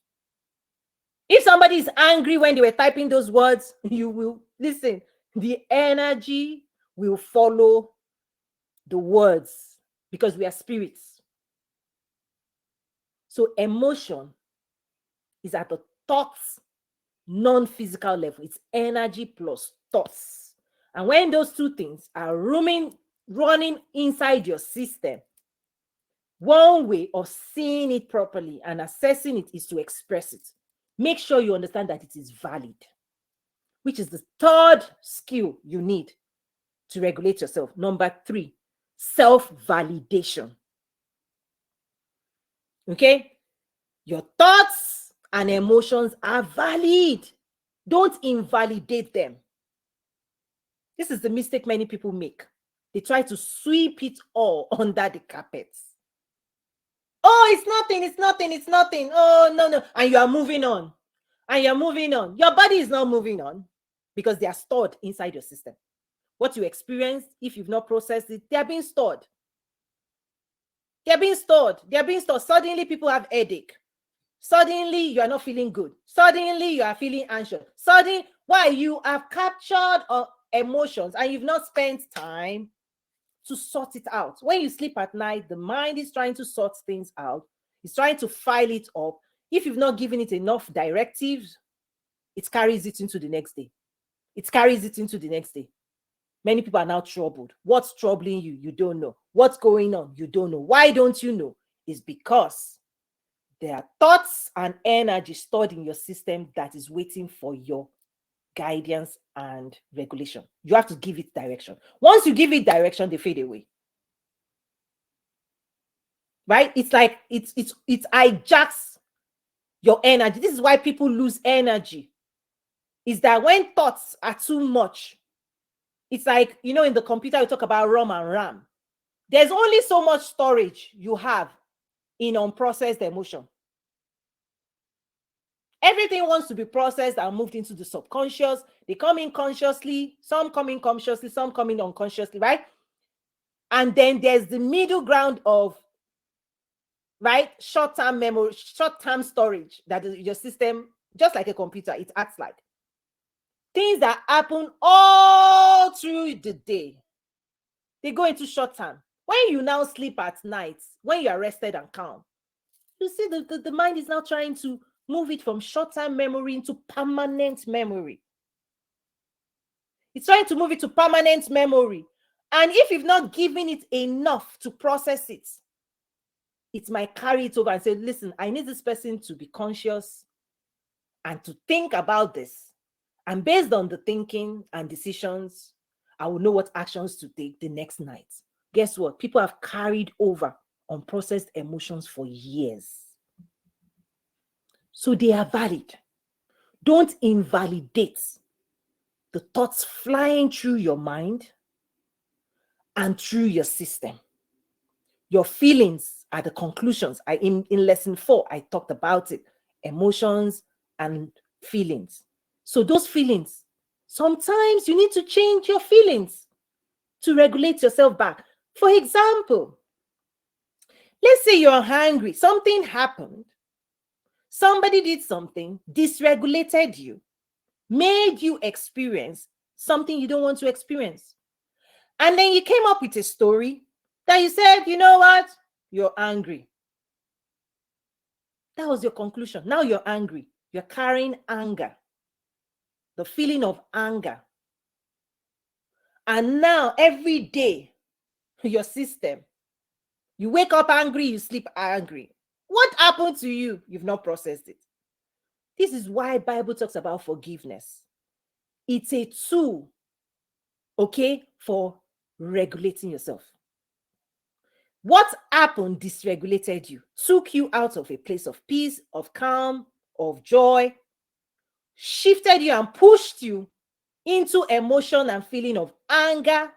If somebody is angry when they were typing those words, you will listen. The energy will follow the words because we are spirits. So emotion is at the thoughts, non-physical level. It's energy plus thoughts. And when those two things are running inside your system, one way of seeing it properly and assessing it is to express it. Make sure you understand that it is valid, which is the third skill you need to regulate yourself. Number 3, self-validation. Okay? Your thoughts and emotions are valid. Don't invalidate them. This is the mistake many people make. They try to sweep it all under the carpet. Oh, it's nothing, it's nothing, it's nothing. Oh, no. And you are moving on. And you're moving on. Your body is not moving on because they are stored inside your system. What you experience, if you've not processed it, they are being stored. They're being stored. They're being stored. Suddenly, people have headache. Suddenly, you are not feeling good. Suddenly, you are feeling anxious. Suddenly, why? You have captured emotions and you've not spent time to sort it out. When you sleep at night, the mind is trying to sort things out. It's trying to file it up. If you've not given it enough directives, it carries it into the next day. It carries it into the next day. Many people are now troubled. What's troubling you? You don't know. What's going on? You don't know. Why don't you know? It's because there are thoughts and energy stored in your system that is waiting for your guidance and regulation. You have to give it direction. Once you give it direction, they fade away. Right? It's like it hijacks your energy. This is why people lose energy. Is that when thoughts are too much, it's like, you know, in the computer, we talk about ROM and RAM. There's only so much storage you have in unprocessed emotion. Everything wants to be processed and moved into the subconscious. They come in consciously, some come in consciously, some come in unconsciously, right? And then there's the middle ground of, right, short-term memory, short-term storage that is your system, just like a computer, it acts like. Things that happen all through the day, they go into short-term. When you now sleep at night, when you are rested and calm, you see the mind is now trying to move it from short-term memory into permanent memory. It's trying to move it to permanent memory. And if you've not given it enough to process it, it might carry it over and say, listen, I need this person to be conscious and to think about this. And based on the thinking and decisions, I will know what actions to take the next night. Guess what? People have carried over unprocessed emotions for years. So they are valid. Don't invalidate the thoughts flying through your mind and through your system. Your feelings are the conclusions. In lesson 4, I talked about it. Emotions and feelings. So those feelings, sometimes you need to change your feelings to regulate yourself back. For example, let's say you're hungry. Something happened. Somebody did something, dysregulated you, made you experience something you don't want to experience. And then you came up with a story that you said, you know what? You're angry. That was your conclusion. Now you're angry. You're carrying anger, the feeling of anger. And now every day, your system, you wake up angry, you sleep angry. What happened to you? You've not processed it. This is why Bible talks about forgiveness. It's a tool, okay, for regulating yourself. What happened dysregulated you, took you out of a place of peace, of calm, of joy. shifted you and pushed you into emotion and feeling of anger,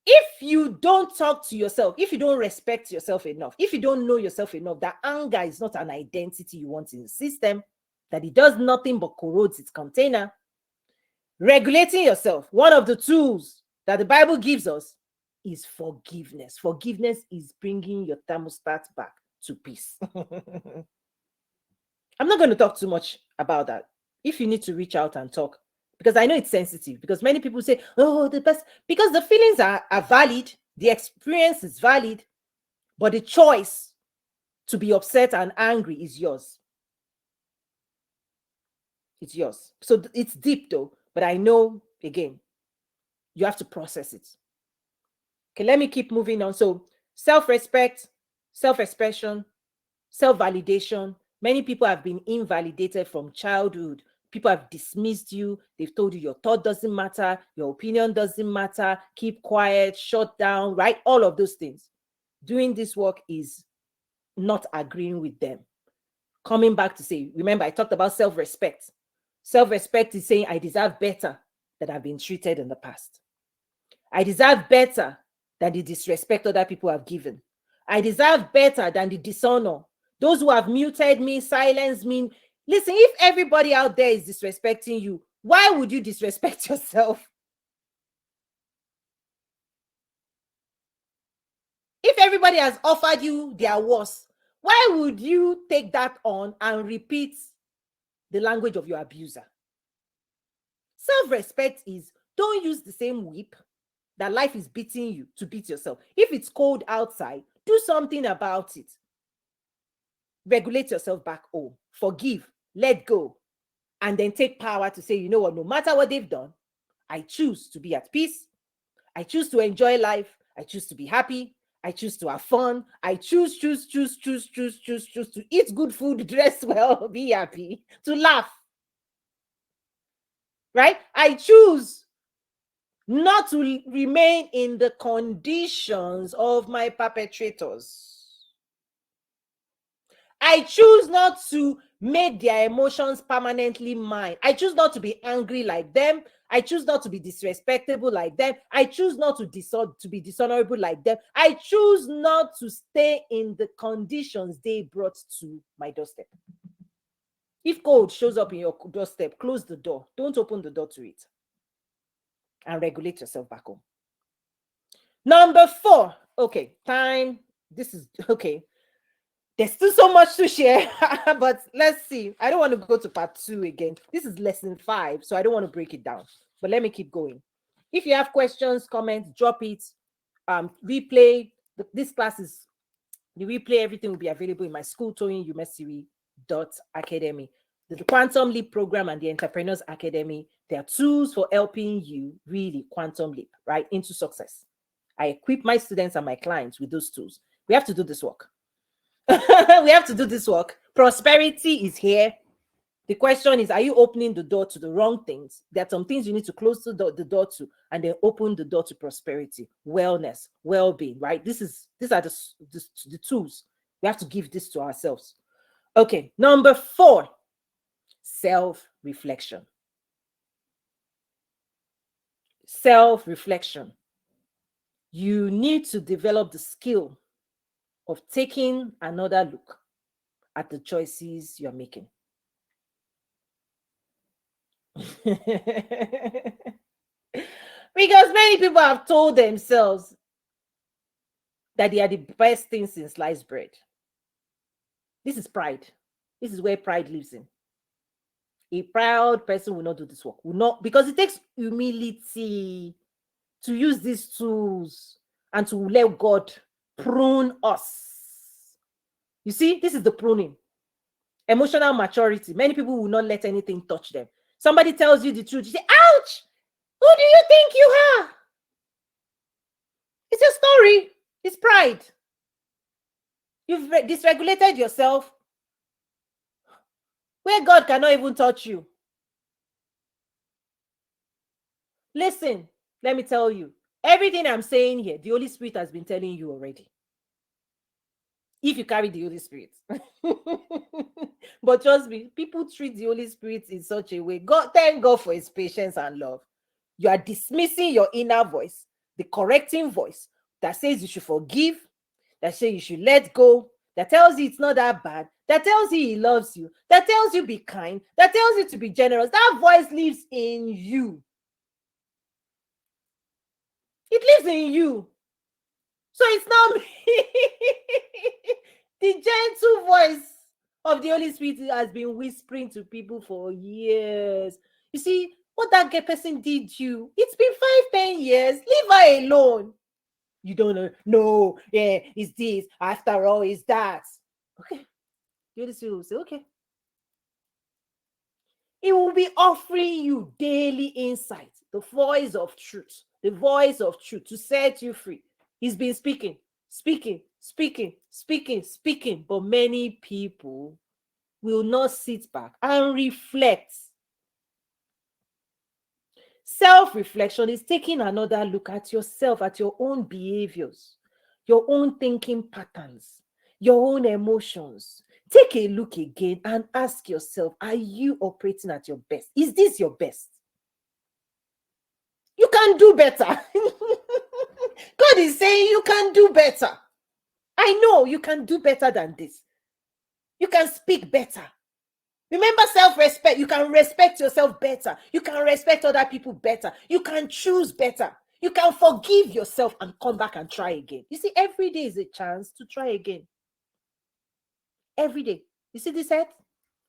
if you don't talk to yourself, if you don't respect yourself enough, if you don't know yourself enough, that anger is not an identity you want in the system, that it does nothing but corrodes its container. Regulating yourself, one of the tools that the Bible gives us is forgiveness. Forgiveness is bringing your thermostat back to peace. I'm not going to talk too much about that. If you need to reach out and talk, because I know it's sensitive, because many people say, oh, the best, because the feelings are valid, the experience is valid, but the choice to be upset and angry is yours. It's yours. So it's deep though, but I know, again, you have to process it. Okay, let me keep moving on. So self-respect, self-expression, self-validation. Many people have been invalidated from childhood. People have dismissed you. They've told you your thought doesn't matter, your opinion doesn't matter, keep quiet, shut down, right? All of those things. Doing this work is not agreeing with them. Coming back to say, remember, I talked about self-respect. Self-respect is saying, I deserve better than I've been treated in the past. I deserve better than the disrespect other people have given. I deserve better than the dishonor. Those who have muted me, silenced me. Listen, if everybody out there is disrespecting you, why would you disrespect yourself? If everybody has offered you their worst, why would you take that on and repeat the language of your abuser? Self-respect is, don't use the same whip that life is beating you to beat yourself. If it's cold outside, do something about it. Regulate yourself back home. Forgive, let go, and then take power to say, you know what, no matter what they've done, I choose to be at peace. I choose to enjoy life. I choose to be happy. I choose to have fun. I choose to eat good food, dress well, be happy, to laugh. Right? I choose not to remain in the conditions of my perpetrators. I choose not to make their emotions permanently mine. I choose not to be angry like them. I choose not to be disrespectful like them. I choose not to be dishonorable like them. I choose not to stay in the conditions they brought to my doorstep. If cold shows up in your doorstep, close the door. Don't open the door to it. And regulate yourself back home. Number 4. Okay, time. This is okay. There's still so much to share, but let's see. I don't want to go to part 2 again. This is lesson 5, so I don't want to break it down. But let me keep going. If you have questions, comments, drop it. Replay. This class is the replay. Everything will be available in my school, TOYINUMESIRI.ACADEMY. The Quantum Leap program and the Entrepreneurs Academy, they are tools for helping you really quantum leap, right, into success. I equip my students and my clients with those tools. We have to do this work. We have to do this work. Prosperity is here. The question is, are you opening the door to the wrong things? There are some things you need to close the door to, and then open the door to prosperity, wellness, well-being, right? These are the tools. We have to give this to ourselves. Okay, number 4, self-reflection. Self-reflection. You need to develop the skill of taking another look at the choices you're making. Because many people have told themselves that they are the best thing since sliced bread. This is pride. This is where pride lives in. A proud person will not do this work. Will not, because it takes humility to use these tools and to let God prune us. You see, this is the pruning. Emotional maturity. Many people will not let anything touch them. Somebody tells you the truth, you say, ouch! Who do you think you are? It's a story. It's pride. You've dysregulated yourself where God cannot even touch you. Listen, let me tell you, everything I'm saying here, the Holy Spirit has been telling you already. if you carry the Holy Spirit. But trust me, people treat the Holy Spirit in such a way. God, thank God for his patience and love. You are dismissing your inner voice, the correcting voice that says you should forgive, that says you should let go, that tells you it's not that bad, that tells you he loves you, that tells you be kind, that tells you to be generous. That voice lives in you. It lives in you. So it's not the gentle voice of the Holy Spirit has been whispering to people for years. You see, what that gay person did you, it's been 5-10 years. Leave her alone. You don't know. No, yeah, it's this. After all, it's that. Okay. The Holy Spirit will say, okay. It will be offering you daily insight, the voice of truth, to set you free. He's been speaking, but many people will not sit back and reflect. Self-reflection is taking another look at yourself, at your own behaviors, your own thinking patterns, your own emotions. Take a look again and ask yourself, are you operating at your best? Is this your best? You can do better. God is saying you can do better. I know you can do better than this. You can speak better. Remember self-respect. You can respect yourself better. You can respect other people better. You can choose better. You can forgive yourself and come back and try again. You see, every day is a chance to try again. Every day. You see this head?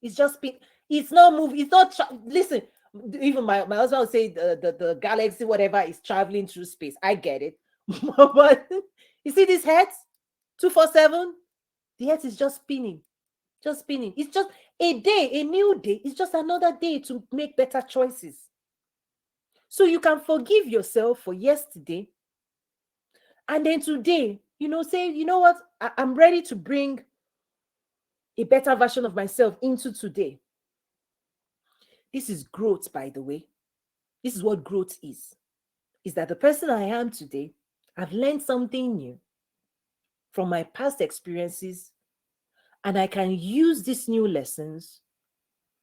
It's just been, it's not moving. It's not, listen, even my husband would say the galaxy, whatever, is traveling through space. I get it. But you see this head? 247? The earth is just spinning. Just spinning. It's just a day, a new day. It's just another day to make better choices. So you can forgive yourself for yesterday. And then today, say, you know what? I'm ready to bring a better version of myself into today. This is growth, by the way. This is what growth is that the person I am today, I've learned something new from my past experiences, and I can use these new lessons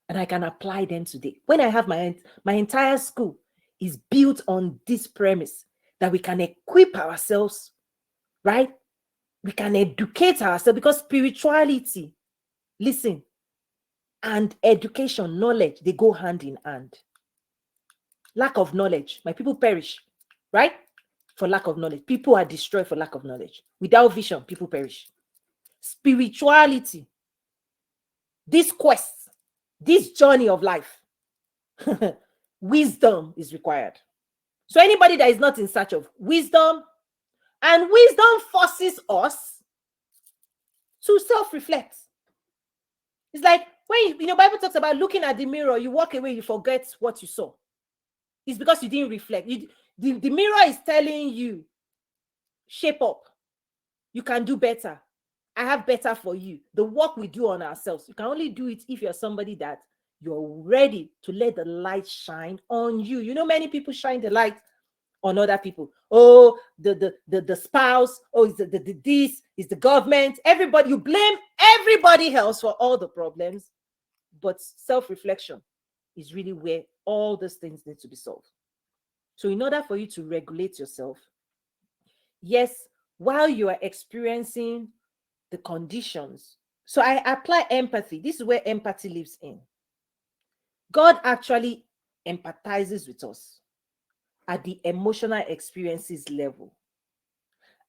and I can apply them today. When I have my entire school is built on this premise that we can equip ourselves, right? We can educate ourselves, because spirituality, listen, and education, knowledge, they go hand in hand. Lack of knowledge, my people perish, right? For lack of knowledge. People are destroyed for lack of knowledge. Without vision, people perish. Spirituality, this quest, this journey of life, wisdom is required. So anybody that is not in search of wisdom, and wisdom forces us to self-reflect. It's like when Bible talks about looking at the mirror, you walk away, you forget what you saw. It's because you didn't reflect. The mirror is telling you, shape up. You can do better. I have better for you. The work we do on ourselves, you can only do it if you're somebody that you're ready to let the light shine on you. Many people shine the light on other people. Oh, the spouse. Oh, is the this is the government. Everybody, you blame everybody else for all the problems. But self-reflection is really where all these things need to be solved. So in order for you to regulate yourself, yes, while you are experiencing the conditions, so I apply empathy. This is where empathy lives in. God actually empathizes with us at the emotional experiences level.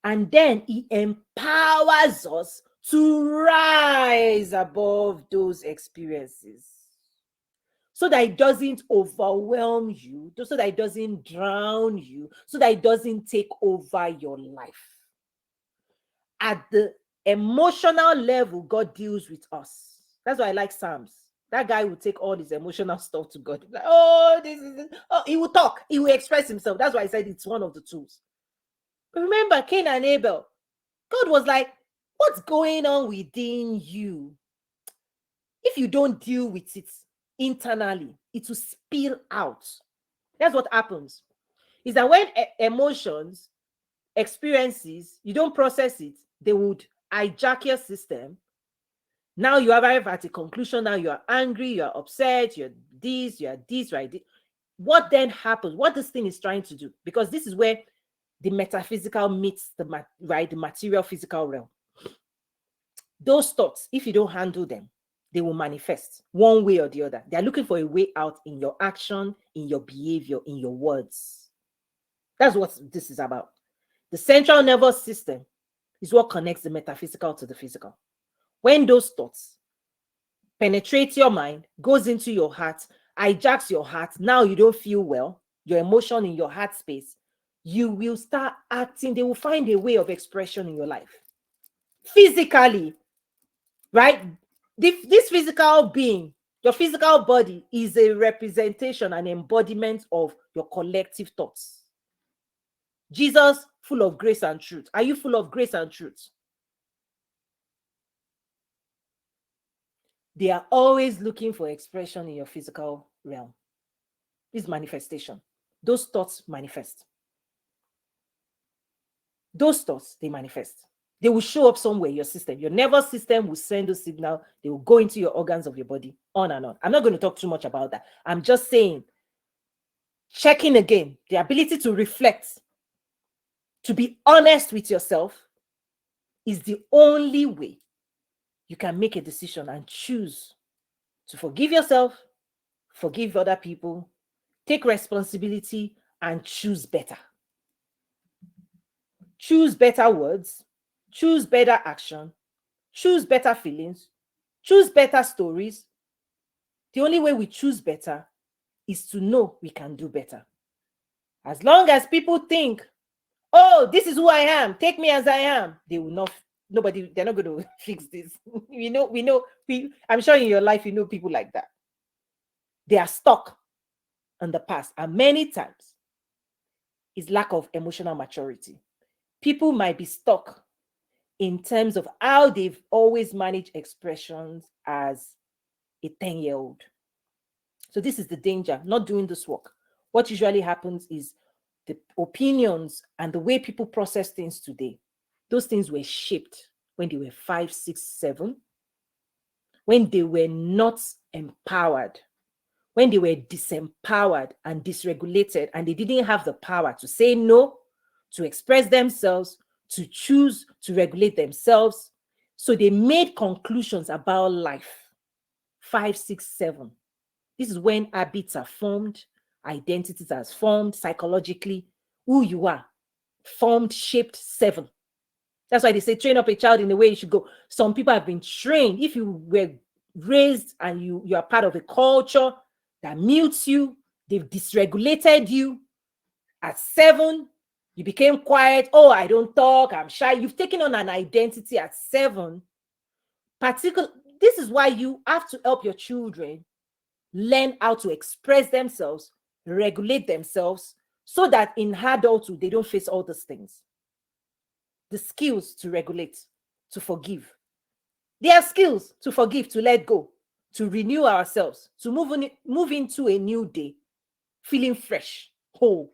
And then he empowers us to rise above those experiences, so that it doesn't overwhelm you, so that it doesn't drown you, so that it doesn't take over your life. At the emotional level, God deals with us. That's why I like Psalms. That guy will take all this emotional stuff to God. Like, oh, this is, oh, he will talk. He will express himself. That's why I said it's one of the tools. But remember, Cain and Abel, God was like, what's going on within you? If you don't deal with it internally, it will spill out. That's what happens. Is that when emotions, experiences, you don't process it, they would hijack your system. Now you arrive at a conclusion. Now you are angry, you are upset, you're this, right? What then happens? What this thing is trying to do? Because this is where the metaphysical meets the material physical realm. Those thoughts, if you don't handle them, they will manifest one way or the other. They're looking for a way out in your action, in your behavior, in your words. That's what this is about. The central nervous system is what connects the metaphysical to the physical. When those thoughts penetrate your mind, goes into your heart, hijacks your heart, now you don't feel well, your emotion in your heart space, you will start acting. They will find a way of expression in your life. Physically, right? This physical being, your physical body, is a representation, an embodiment of your collective thoughts. Jesus, full of grace and truth. Are you full of grace and truth? They are always looking for expression in your physical realm. This manifestation. Those thoughts manifest. Those thoughts, they manifest. They will show up somewhere in your system. Your nervous system will send a signal. They will go into your organs of your body, on and on. I'm not going to talk too much about that. I'm just saying, checking again, the ability to reflect, to be honest with yourself, is the only way you can make a decision and choose to forgive yourself, forgive other people, take responsibility, and choose better. Choose better words, choose better action, choose better feelings, choose better stories. The only way we choose better is to know we can do better. As long as people think, oh, this is who I am, take me as I am, they will not, they're not going to fix this. I'm sure in your life, you know people like that. They are stuck in the past. And many times, it's lack of emotional maturity. People might be stuck in terms of how they've always managed expressions as a 10-year-old. So this is the danger, not doing this work. What usually happens is the opinions and the way people process things today, those things were shaped when they were 5, 6, 7, when they were not empowered, when they were disempowered and dysregulated, and they didn't have the power to say no, to express themselves, to choose to regulate themselves. So they made conclusions about life. 5, 6, 7. This is when habits are formed, identities are formed psychologically. Who you are, formed, shaped. 7. That's why they say train up a child in the way you should go. Some people have been trained. If you were raised and you are part of a culture that mutes you, they've dysregulated you. At 7, you became quiet. Oh, I don't talk, I'm shy. You've taken on an identity at 7. This is why you have to help your children learn how to express themselves, regulate themselves, so that in adulthood, they don't face all these things. The skills to regulate, to forgive. They are skills to forgive, to let go, to renew ourselves, to move into a new day, feeling fresh, whole,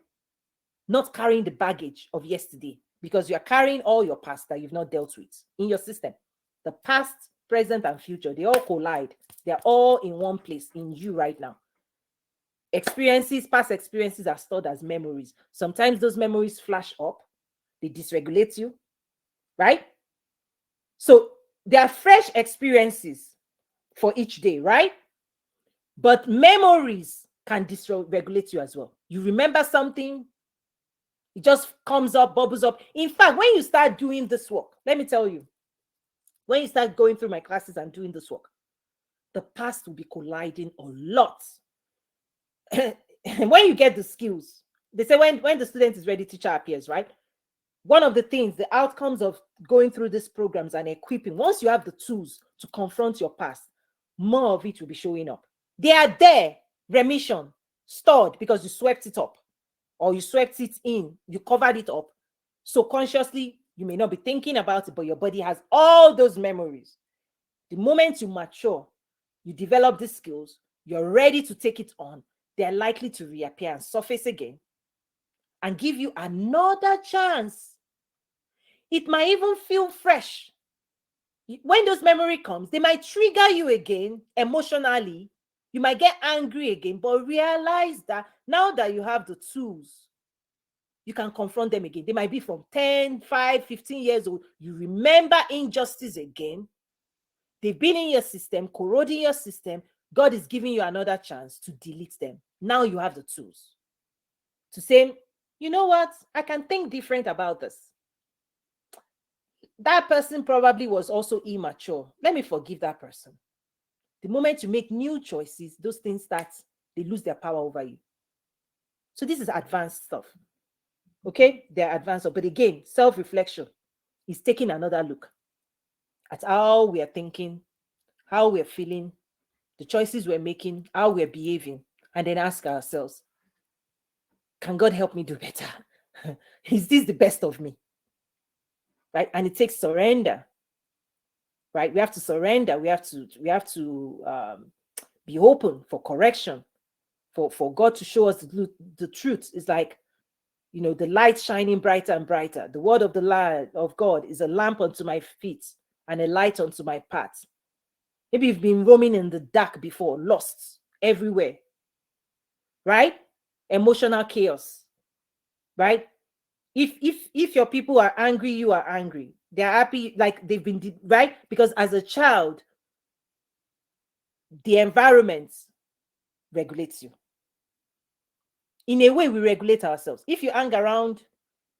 not carrying the baggage of yesterday, because you are carrying all your past that you've not dealt with in your system. The past, present, and future, they all collide. They're all in one place in you right now. Past experiences are stored as memories. Sometimes those memories flash up, they dysregulate you, right? So there are fresh experiences for each day, right? But memories can dysregulate you as well. You remember something, it just comes up, bubbles up. In fact, when you start doing this work, let me tell you, when you start going through my classes and doing this work, the past will be colliding a lot. When you get the skills, they say when the student is ready, teacher appears, right? One of the things, the outcomes of going through these programs and equipping, once you have the tools to confront your past, more of it will be showing up. They are there, remission, stored, because you swept it up, or you swept it in, you covered it up. So consciously, you may not be thinking about it, but your body has all those memories. The moment you mature, you develop these skills, you're ready to take it on, they're likely to reappear and surface again and give you another chance. It might even feel fresh. When those memory comes, they might trigger you again emotionally. You might get angry again, but realize that now that you have the tools, you can confront them again. They might be from 10, 5, 15 years old. You remember injustice again. They've been in your system, corroding your system. God is giving you another chance to delete them. Now you have the tools to say, you know what? I can think different about this. That person probably was also immature. Let me forgive that person. The moment you make new choices, those things they lose their power over you. So this is advanced stuff. Okay, they're advanced, but again, self-reflection is taking another look at how we are thinking, how we're feeling, the choices we're making, how we're behaving, and then ask ourselves, can God help me do better? Is this the best of me? Right? And it takes surrender. Right? We have to surrender. We have to be open for correction, for God to show us the truth. It's like, the light shining brighter and brighter. The word of the light of God is a lamp unto my feet and a light unto my path. Maybe you've been roaming in the dark before, lost everywhere, right? Emotional chaos, right? If your people are angry, you are angry. They're happy, like they've been, right? Because as a child, the environment regulates you. In a way, we regulate ourselves. If you hang around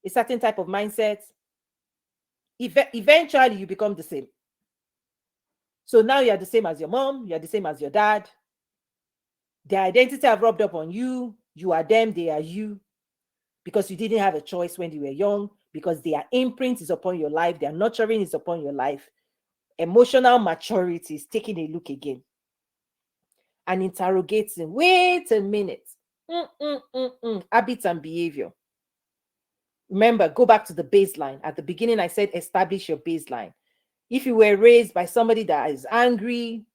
a certain type of mindset, eventually you become the same. So now you're the same as your mom, you're the same as your dad. Their identity have rubbed up on you. You are them, they are you. Because you didn't have a choice when you were young, because their imprint is upon your life, their nurturing is upon your life. Emotional maturity is taking a look again and interrogating, wait a minute, habits and behavior. Remember, go back to the baseline. At the beginning, I said establish your baseline. If you were raised by somebody that is angry,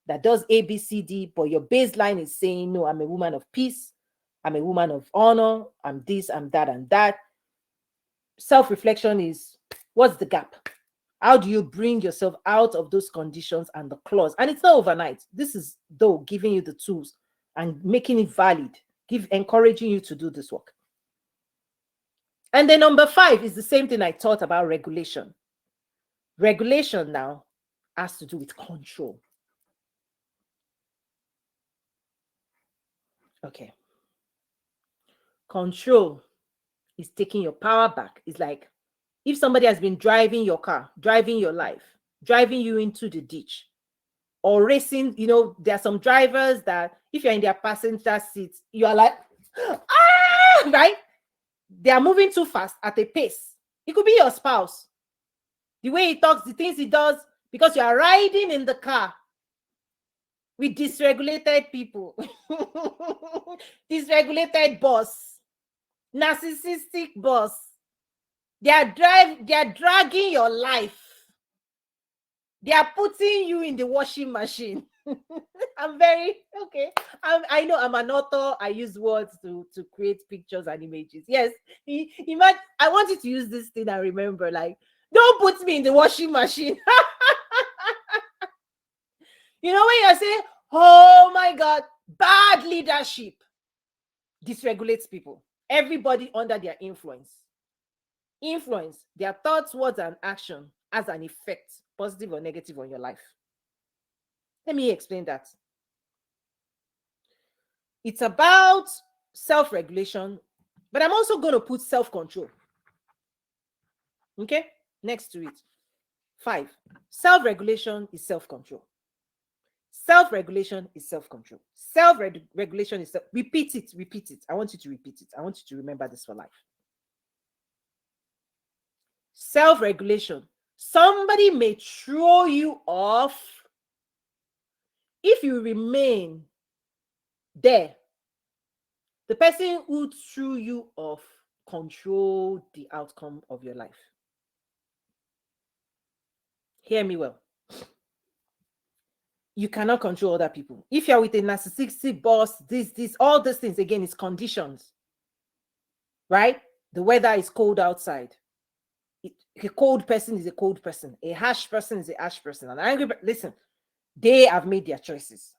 that does A, B, C, D, but your baseline is saying, no, I'm a woman of peace, I'm a woman of honor, I'm this, I'm that, and that. Self-reflection is, what's the gap? How do you bring yourself out of those conditions and the clause? And it's not overnight. This is, though, giving you the tools and making it valid, encouraging you to do this work. And then number 5 is the same thing I taught about regulation. Regulation now has to do with control. Okay. Control is taking your power back. It's like if somebody has been driving your car, driving your life, driving you into the ditch, or racing, there are some drivers that if you're in their passenger seat, you are like, right? They are moving too fast at a pace. It could be your spouse. The way he talks, the things he does, because you are riding in the car with dysregulated people, dysregulated boss, narcissistic boss. They are dragging your life. They are putting you in the washing machine. I'm very okay. I know I'm an author. I use words to create pictures and images. Yes, I want you to use this thing and remember, like, don't put me in the washing machine. When you're saying, oh my God, bad leadership dysregulates people. Everybody under their influence, their thoughts, words, and action has an effect, positive or negative, on your life. Let me explain that. It's about self-regulation, but I'm also going to put self-control. Okay, next to it. 5, self-regulation is self-control. Self-regulation is self-control. Self-regulation is repeat it. I want you to repeat it. I want you to remember this for life. Self-regulation. Somebody may throw you off. If you remain there, the person who threw you off controlled the outcome of your life. Hear me well. You cannot control other people. If you're with a narcissistic boss, all these things, again, is conditions, right? The weather is cold outside. A cold person is a cold person. A harsh person is a harsh person. An angry person, listen, they have made their choices.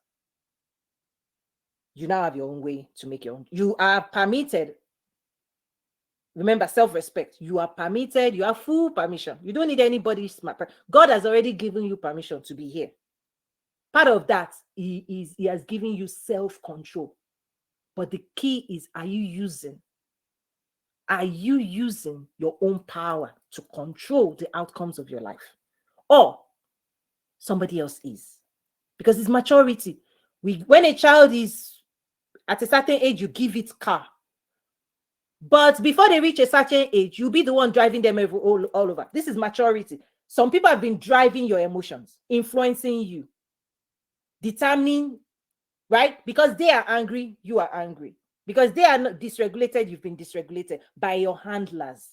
You now have your own way to make your own. You are permitted. Remember, self-respect. You are permitted. You have full permission. You don't need anybody's smart. God has already given you permission to be here. Part of that he has given you self-control. But the key is, are you using your own power to control the outcomes of your life? Or somebody else is? Because it's maturity. When a child is at a certain age, you give it car. But before they reach a certain age, you'll be the one driving them all over. This is maturity. Some people have been driving your emotions, influencing you, determining, right? Because they are angry, you are angry. Because they are not dysregulated, you've been dysregulated by your handlers,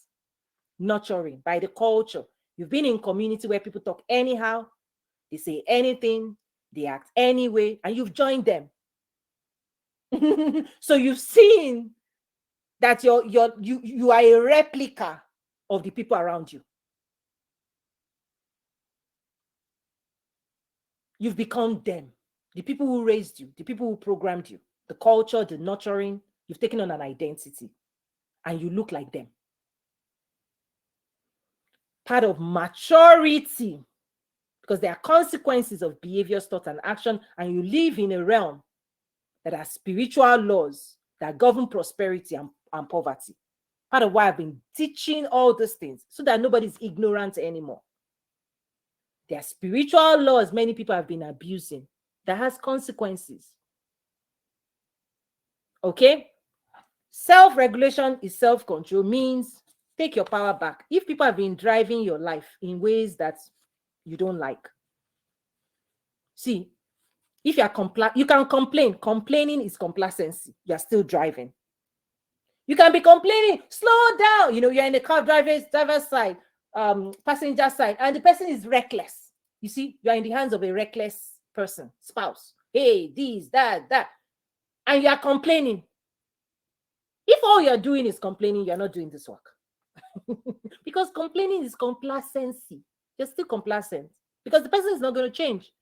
nurturing, by the culture. You've been in community where people talk anyhow, they say anything, they act anyway, and you've joined them. So you've seen that you are a replica of the people around you. You've become them, the people who raised you, the people who programmed you, the culture, the nurturing. You've taken on an identity and you look like them. Part of maturity, because there are consequences of behaviors, thought, and action, and you live in a realm that has spiritual laws that govern prosperity and poverty. Part of why I've been teaching all these things, so that nobody's ignorant anymore. There are spiritual laws many people have been abusing that has consequences. Okay? Self-regulation is self-control, means take your power back. If people have been driving your life in ways that you don't like, see, if you are you can complain. Complaining is complacency. You are still driving. You can be complaining, slow down. You know, you're in the car, driver's side, passenger side, and the person is reckless. You see, you are in the hands of a reckless person, spouse. Hey, this, that, and you are complaining. If all you're doing is complaining, you're not doing this work. Because complaining is complacency. You're still complacent because the person is not going to change.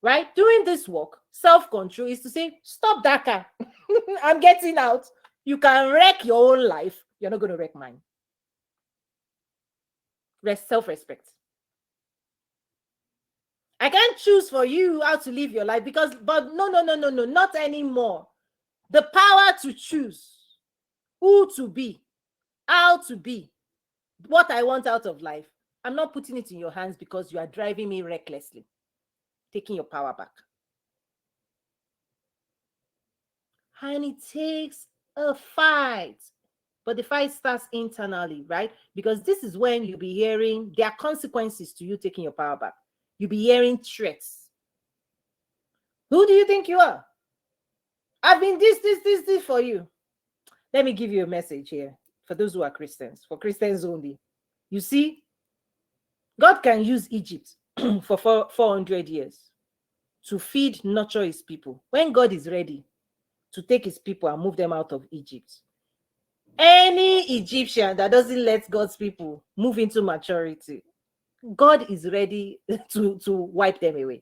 Right? Doing this work, self-control, is to say, stop that car. I'm getting out. You can wreck your own life. You're not going to wreck mine. Self-respect. I can't choose for you how to live your life but no, not anymore. The power to choose who to be, how to be, what I want out of life, I'm not putting it in your hands because you are driving me recklessly, taking your power back. And it takes a fight. But the fight starts internally, right? Because this is when you'll be hearing there are consequences to you taking your power back. You'll be hearing threats. Who do you think you are? I've been this for you. Let me give you a message here for those who are Christians, for Christians only. You see, God can use Egypt for 400 years to feed, nurture his people. When God is ready to take his people and move them out of Egypt, any Egyptian that doesn't let God's people move into maturity, God is ready to wipe them away.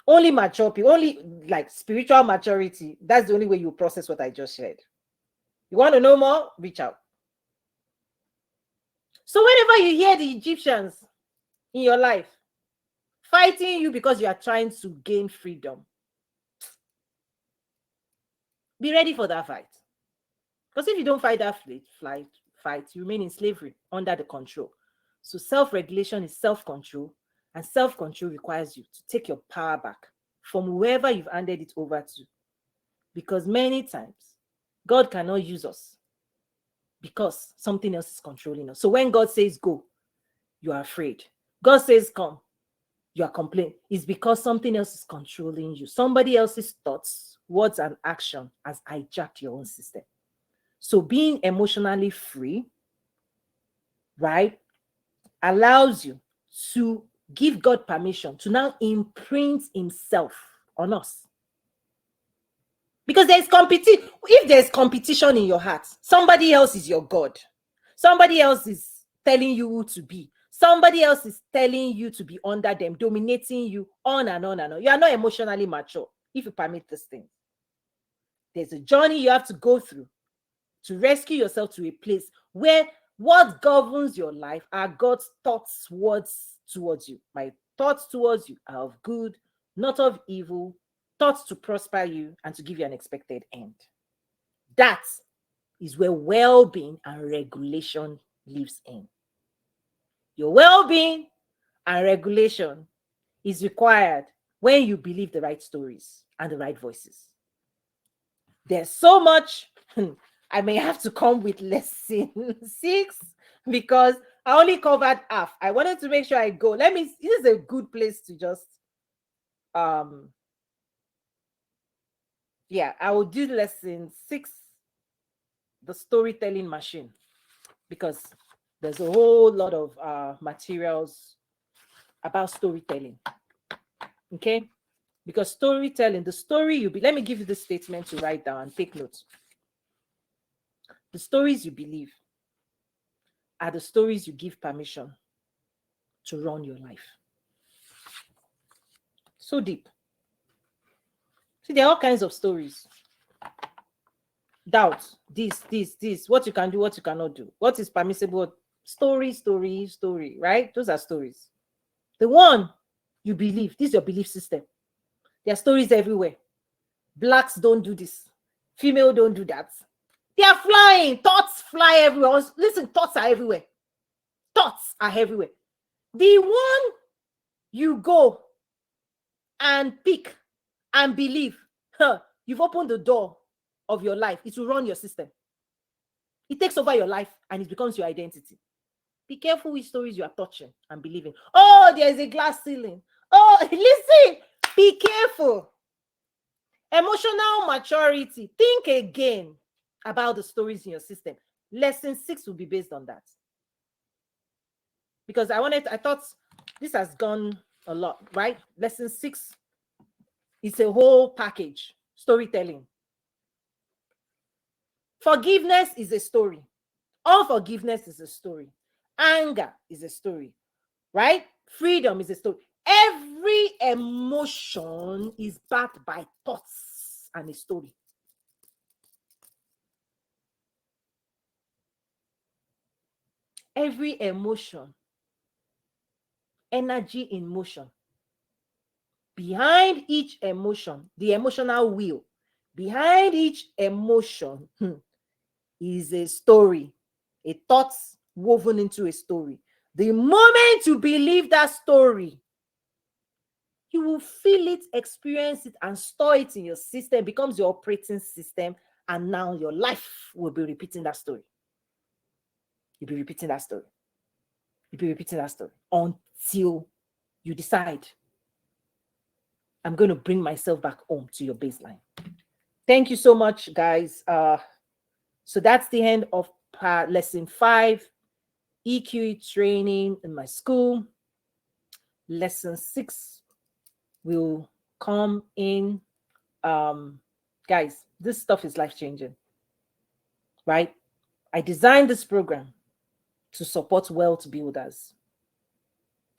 Only mature people, only like spiritual maturity, that's the only way you process what I just shared. You want to know more? Reach out. So whenever you hear the Egyptians in your life fighting you because you are trying to gain freedom, be ready for that fight. Because if you don't fight that fight, you remain in slavery under the control. So self-regulation is self-control, and self-control requires you to take your power back from whoever you've handed it over to. Because many times, God cannot use us because something else is controlling us. So when God says go, you are afraid. God says come, you are complaining. It's because something else is controlling you. Somebody else's thoughts, words, and action has hijacked your own system. So being emotionally free, right, allows you to give God permission to now imprint himself on us. Because there's competition. If there's competition in your heart, somebody else is your God. Somebody else is telling you who to be. Somebody else is telling you to be under them, dominating you, on and on and on. You are not emotionally mature if you permit this thing. There's a journey you have to go through to rescue yourself to a place where what governs your life are God's thoughts, words towards you. My thoughts towards you are of good, not of evil, thoughts to prosper you and to give you an expected end. That is where well-being and regulation lives in. Your well-being and regulation is required when you believe the right stories and the right voices. There's so much. I may have to come with lesson 6 because I only covered half. I wanted to make sure I go. This is a good place to just yeah, I will do lesson 6, the storytelling machine, because there's a whole lot of materials about storytelling. Okay, because storytelling, the story you be, let me give you this statement to write down and take notes. The stories you believe are the stories you give permission to run your life. So deep. See, there are all kinds of stories. Doubt, this, what you can do, what you cannot do, what is permissible. Story, right? Those are stories. The one you believe, this is your belief system. There are stories everywhere. Blacks don't do this. Female don't do that. They are flying. Thoughts fly everywhere. Listen, thoughts are everywhere. Thoughts are everywhere. The one you go and pick and believe, you've opened the door of your life. It will run your system. It takes over your life and it becomes your identity. Be careful with stories you are touching and believing. Oh, there's a glass ceiling. Oh, listen, be careful. Emotional maturity. Think again about the stories in your system. Lesson 6 will be based on that. Because I thought this has gone a lot, right? Lesson 6 is a whole package. Storytelling. Forgiveness is a story. Unforgiveness is a story. Anger is a story, right? Freedom is a story. Every emotion is backed by thoughts and a story. Every emotion, energy in motion. Behind each emotion, the emotional wheel, behind each emotion is a story, a thought woven into a story. The moment you believe that story, you will feel it, experience it, and store it in your system. It becomes your operating system, and now your life will be repeating that story. You'll be repeating that story. You'll be repeating that story until you decide, I'm going to bring myself back home to your baseline. Thank you so much, guys. So that's the end of lesson 5, EQ training in my school. Lesson 6 will come in. Guys, this stuff is life-changing, right? I designed this program to support wealth builders.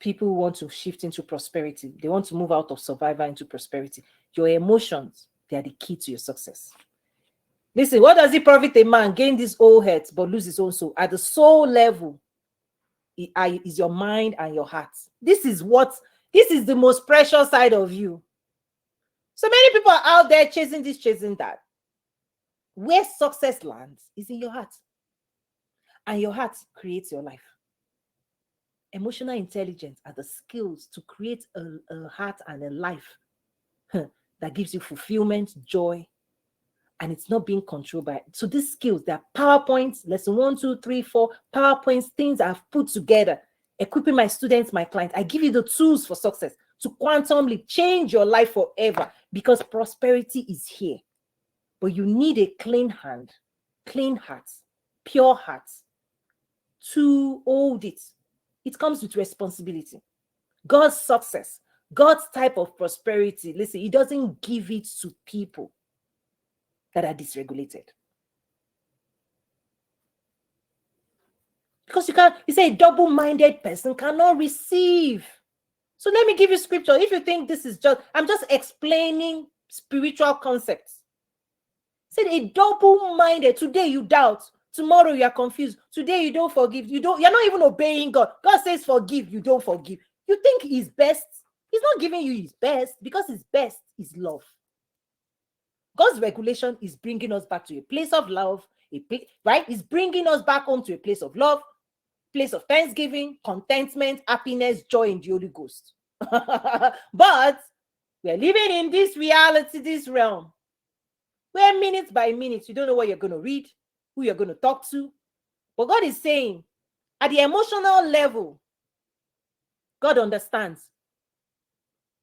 People who want to shift into prosperity. They want to move out of survival into prosperity. Your emotions, they are the key to your success. Listen, what does it profit a man gain this whole head but lose his own soul? At the soul level is your mind and your heart. This is the most precious side of you. So many people are out there chasing this, chasing that. Where success lands is in your heart. And your heart creates your life. Emotional intelligence are the skills to create a heart and a life that gives you fulfillment, joy, and it's not being controlled by it. So these skills, they are PowerPoints, lesson 1, 2, 3, 4, PowerPoints, things I've put together, equipping my students, my clients. I give you the tools for success to quantumly change your life forever, because prosperity is here. But you need a clean hand, clean heart, pure heart to hold it. It comes with responsibility. God's success, God's type of prosperity, listen, he doesn't give it to people that are dysregulated. Because you say a double-minded person cannot receive. So let me give you scripture. If you think this is I'm just explaining spiritual concepts. Said a double-minded, today you doubt, tomorrow you are confused, today you don't forgive, you're not even obeying God. God says forgive, you don't forgive. You think His best. He's not giving you His best, because His best is love. God's regulation is bringing us back to a place of love, right? It's bringing us back home to a place of love, place of thanksgiving, contentment, happiness, joy in the Holy Ghost. But we're living in this reality, this realm, where minute by minute, you don't know what you're going to read, who you're going to talk to. But God is saying, at the emotional level, God understands,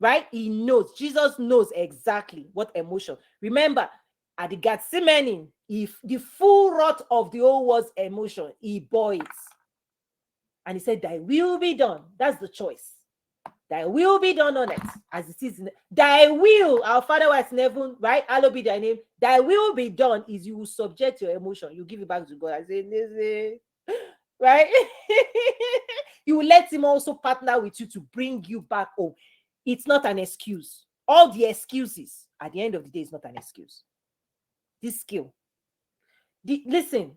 right? He knows. Jesus knows exactly what emotion. Remember, at the Gethsemane, if the full wrath of the whole world's emotion, He bore it. And He said, thy will be done. That's the choice. Thy will be done on earth as it is in thy will, our Father who art in heaven, right? Hallowed be thy name. Thy will be done is you will subject your emotion. You give it back to God. I say, right? You will let Him also partner with you to bring you back home. It's not an excuse. All the excuses at the end of the day is not an excuse. This skill. Listen,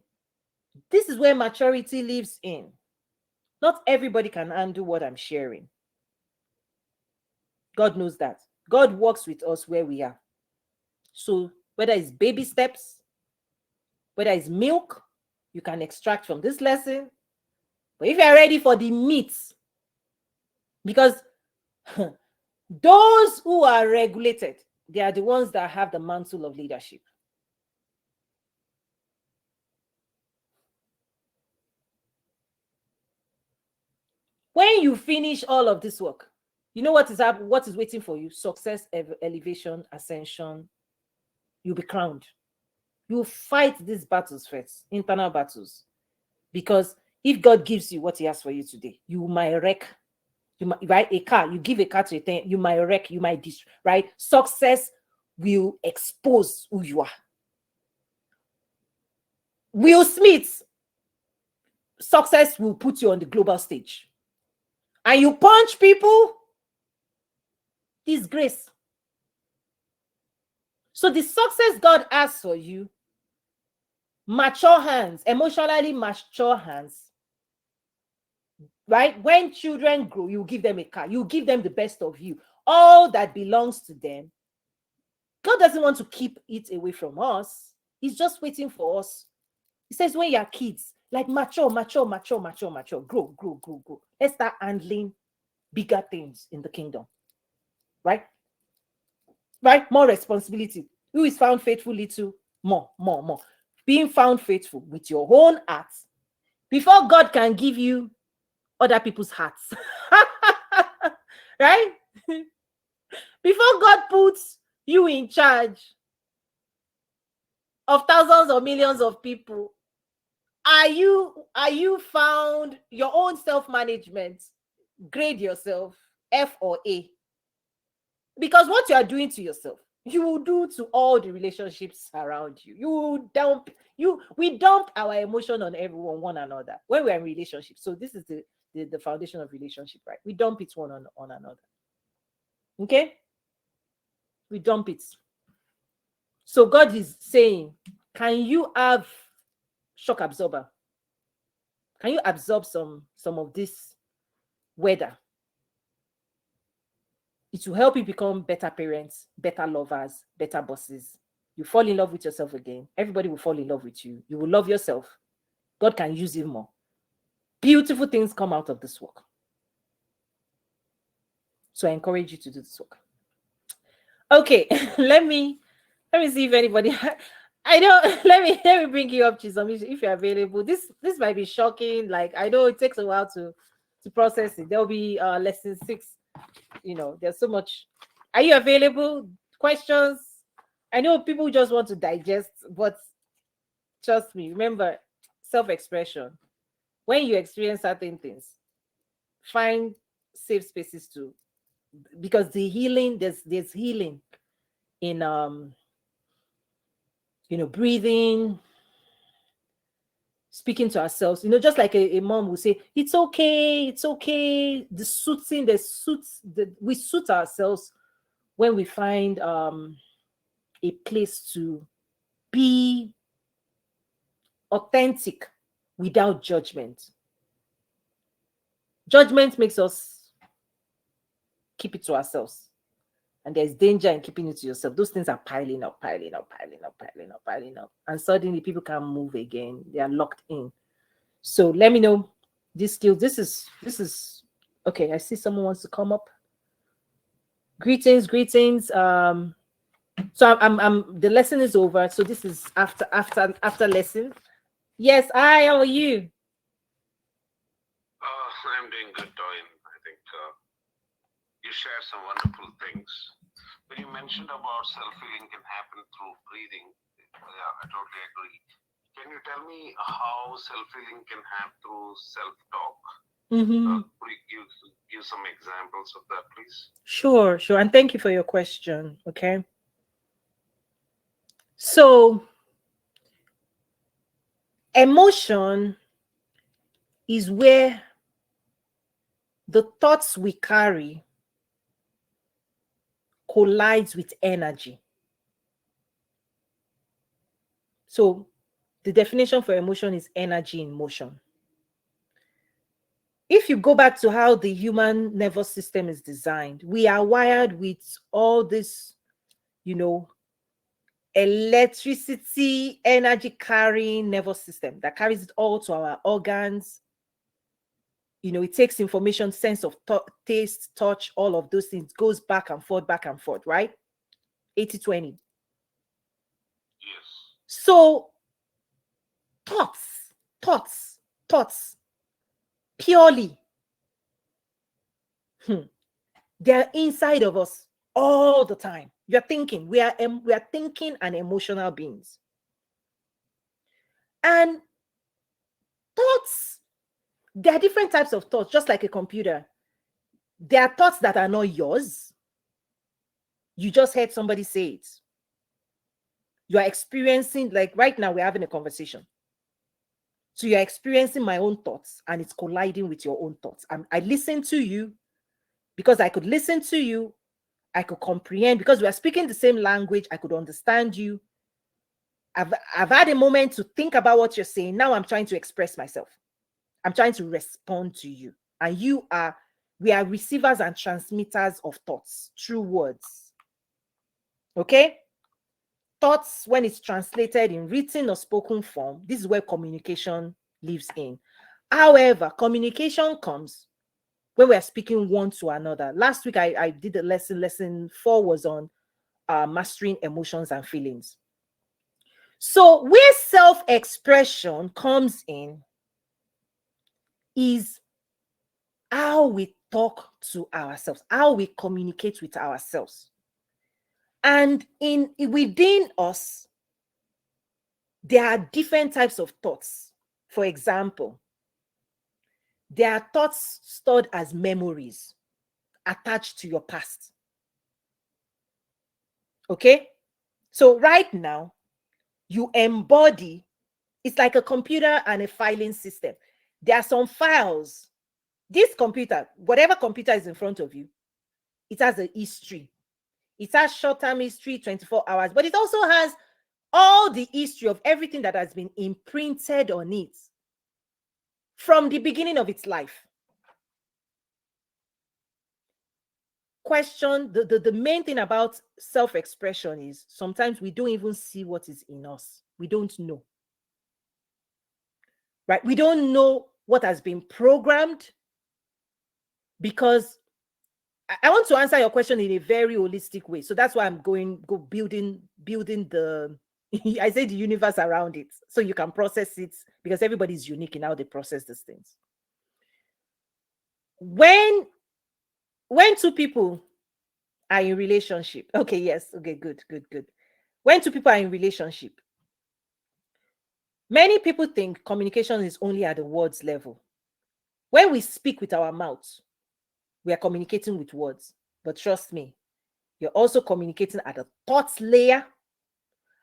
this is where maturity lives in. Not everybody can handle what I'm sharing. God knows that. God works with us where we are. So whether it's baby steps, whether it's milk, you can extract from this lesson. But if you're ready for the meat, because those who are regulated, they are the ones that have the mantle of leadership. When you finish all of this work, you know what is waiting for you? Success, elevation, ascension. You'll be crowned. You fight these battles first, internal battles. Because if God gives you what He has for you today, you might wreck. You might, right? A car, you give a car to a thing, you might wreck, you might destroy, right? Success will expose who you are. Will Smith, success will put you on the global stage. And you punch people, disgrace. So the success God has for you, mature hands, emotionally mature hands, right? When children grow, you give them a car, you give them the best of you, all that belongs to them. God doesn't want to keep it away from us. He's just waiting for us. He says, when you're kids, like mature, grow. Let's start handling bigger things in the kingdom, right? Right? More responsibility. Who is found faithful little? More. Being found faithful with your own heart before God can give you other people's hearts. Right? Before God puts you in charge of thousands or millions of people, are you found your own self-management? Grade yourself F or A. Because what you are doing to yourself, you will do to all the relationships around you. We dump our emotion on everyone, one another, when we're in relationships. So this is the foundation of relationship, right? We dump it one on another. Okay? We dump it. So God is saying, can you have shock absorber? Can you absorb some of this weather? It will help you become better parents, better lovers, better bosses. You fall in love with yourself again. Everybody will fall in love with you. You will love yourself. God can use you more. Beautiful things come out of this work. So I encourage you to do this work. Okay, let me see if anybody. I don't. Let me bring you up, Chisom, if you're available. This might be shocking. Like, I know it takes a while to process it. There'll be lesson 6. You know, there's so much. Are you available? Questions? I know people just want to digest, but trust me, remember, self-expression. When you experience certain things, find safe spaces to, because the healing, there's healing in breathing, speaking to ourselves, just like a mom will say, it's okay, it's okay. We suit ourselves when we find a place to be authentic without judgment. Judgment makes us keep it to ourselves. And there's danger in keeping it to yourself. Those things are piling up, piling up, piling up, piling up, piling up. And suddenly people can't move again. They are locked in. So let me know this skill. This is okay. I see someone wants to come up. Greetings. So I'm the lesson is over. So this is after lesson. Yes, how are you? I'm doing good, Toyin. I think you share some wonderful things. When you mentioned about self-healing can happen through breathing, yeah, I totally agree. Can you tell me how self-healing can happen through self-talk? Could you give some examples of that, please? Sure. And thank you for your question. Okay. So emotion is where the thoughts we carry collides with energy. So the definition for emotion is energy in motion. If you go back to how the human nervous system is designed, we are wired with all this, electricity, energy carrying nervous system that carries it all to our organs. It takes information, sense of taste, touch, all of those things, goes back and forth, right? 80/20. Yes. So thoughts, purely, they're inside of us all the time. You're thinking. We are thinking and emotional beings. And thoughts, there are different types of thoughts, just like a computer. There are thoughts that are not yours. You just heard somebody say it. You are experiencing, like right now, we're having a conversation. So you're experiencing my own thoughts and it's colliding with your own thoughts. I listen to you because I could listen to you. I could comprehend because we are speaking the same language. I could understand you. I've had a moment to think about what you're saying. Now I'm trying to express myself. I'm trying to respond to you. And we are receivers and transmitters of thoughts through words. Okay? Thoughts, when it's translated in written or spoken form, this is where communication lives in. However, communication comes when we're speaking one to another. Last week, I did a lesson 4 was on mastering emotions and feelings. So where self-expression comes in is how we talk to ourselves, how we communicate with ourselves. And within us, there are different types of thoughts. For example, there are thoughts stored as memories attached to your past. Okay? So right now, you embody, it's like a computer and a filing system. There are some files. This computer, whatever computer is in front of you, it has a history. It has short-term history, 24 hours, but it also has all the history of everything that has been imprinted on it from the beginning of its life. Question, the main thing about self-expression is sometimes we don't even see what is in us. We don't know. Right? We don't know what has been programmed, because I want to answer your question in a very holistic way. So that's why I'm building the I say the universe around it, so you can process it, because everybody's unique in how they process these things. When two people are in relationship, okay, yes, okay, good. When two people are in relationship, many people think communication is only at the words level. When we speak with our mouths, we are communicating with words. But trust me, you're also communicating at the thoughts layer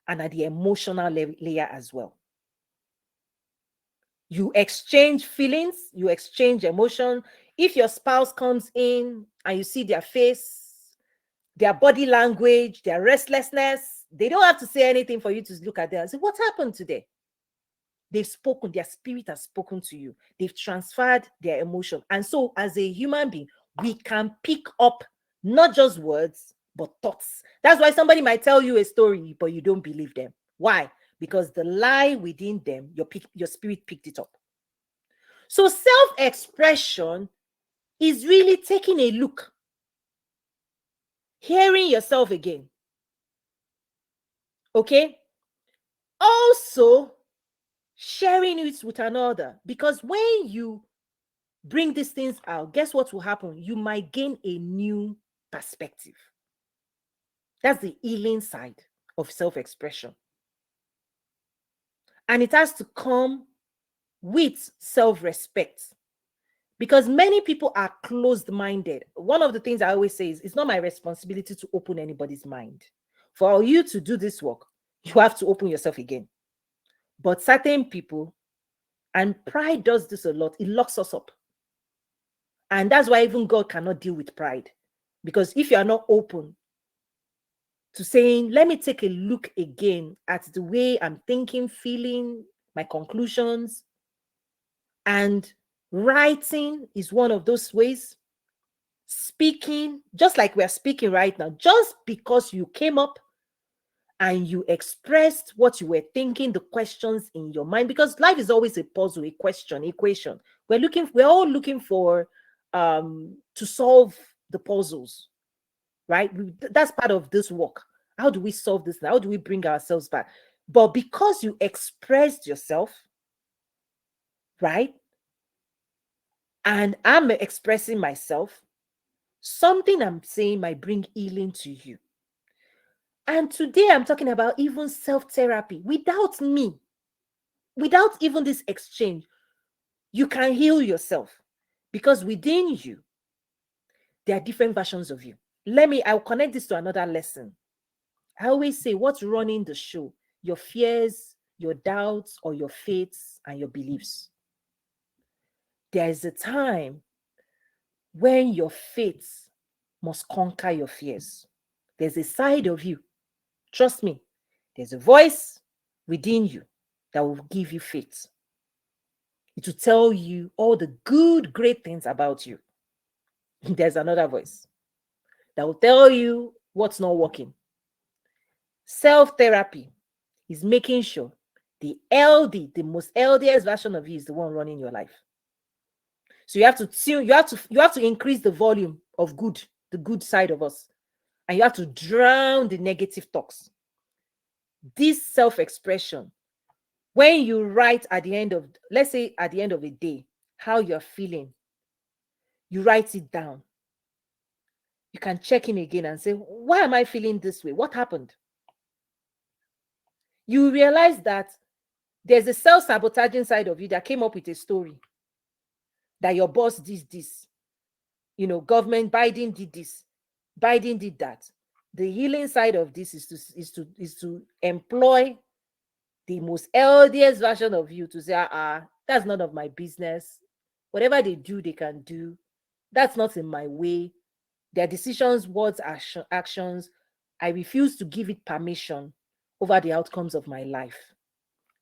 and at the emotional layer as well. You exchange feelings, you exchange emotion. If your spouse comes in and you see their face, their body language, their restlessness, they don't have to say anything for you to look at them and say, what happened today? They've spoken, their spirit has spoken to you. They've transferred their emotion. And so, as a human being, we can pick up not just words, but thoughts. That's why somebody might tell you a story, but you don't believe them. Why? Because the lie within them, your spirit picked it up. So, self expression is really taking a look, hearing yourself again. Okay? Also, sharing it with another. Because when you bring these things out, guess what will happen? You might gain a new perspective. That's the healing side of self-expression. And it has to come with self-respect. Because many people are closed-minded. One of the things I always say is, it's not my responsibility to open anybody's mind. For you to do this work, you have to open yourself again. But certain people, and pride does this a lot, it locks us up. And that's why even God cannot deal with pride. Because if you are not open to saying, let me take a look again at the way I'm thinking, feeling, my conclusions, and writing is one of those ways. Speaking, just like we're speaking right now, just because you came up and you expressed what you were thinking, the questions in your mind, because life is always a puzzle, a question, equation. We're all looking for to solve the puzzles, right? That's part of this work. How do we solve this now? How do we bring ourselves back? But because you expressed yourself, right? And I'm expressing myself, something I'm saying might bring healing to you. And today I'm talking about even self-therapy. Without me, without even this exchange, you can heal yourself, because within you, there are different versions of you. I'll connect this to another lesson. I always say, what's running the show? Your fears, your doubts, or your faiths and your beliefs. There is a time when your faiths must conquer your fears. There's a side of you, trust me, there's a voice within you that will give you faith. It will tell you all the good, great things about you. There's another voice that will tell you what's not working. Self-therapy is making sure the LD, the most LDS version of you, is the one running your life. So you have to increase the volume of good, the good side of us, and you have to drown the negative talks. This self-expression, when you write at the end of, let's say at the end of a day, how you're feeling, you write it down. You can check in again and say, why am I feeling this way? What happened? You realize that there's a self-sabotaging side of you that came up with a story that your boss did this, government, Biden did this, Biden did that. The healing side of this is to employ the most LDS version of you to say, that's none of my business. Whatever they do, they can do. That's not in my way. Their decisions, words, actions, I refuse to give it permission over the outcomes of my life.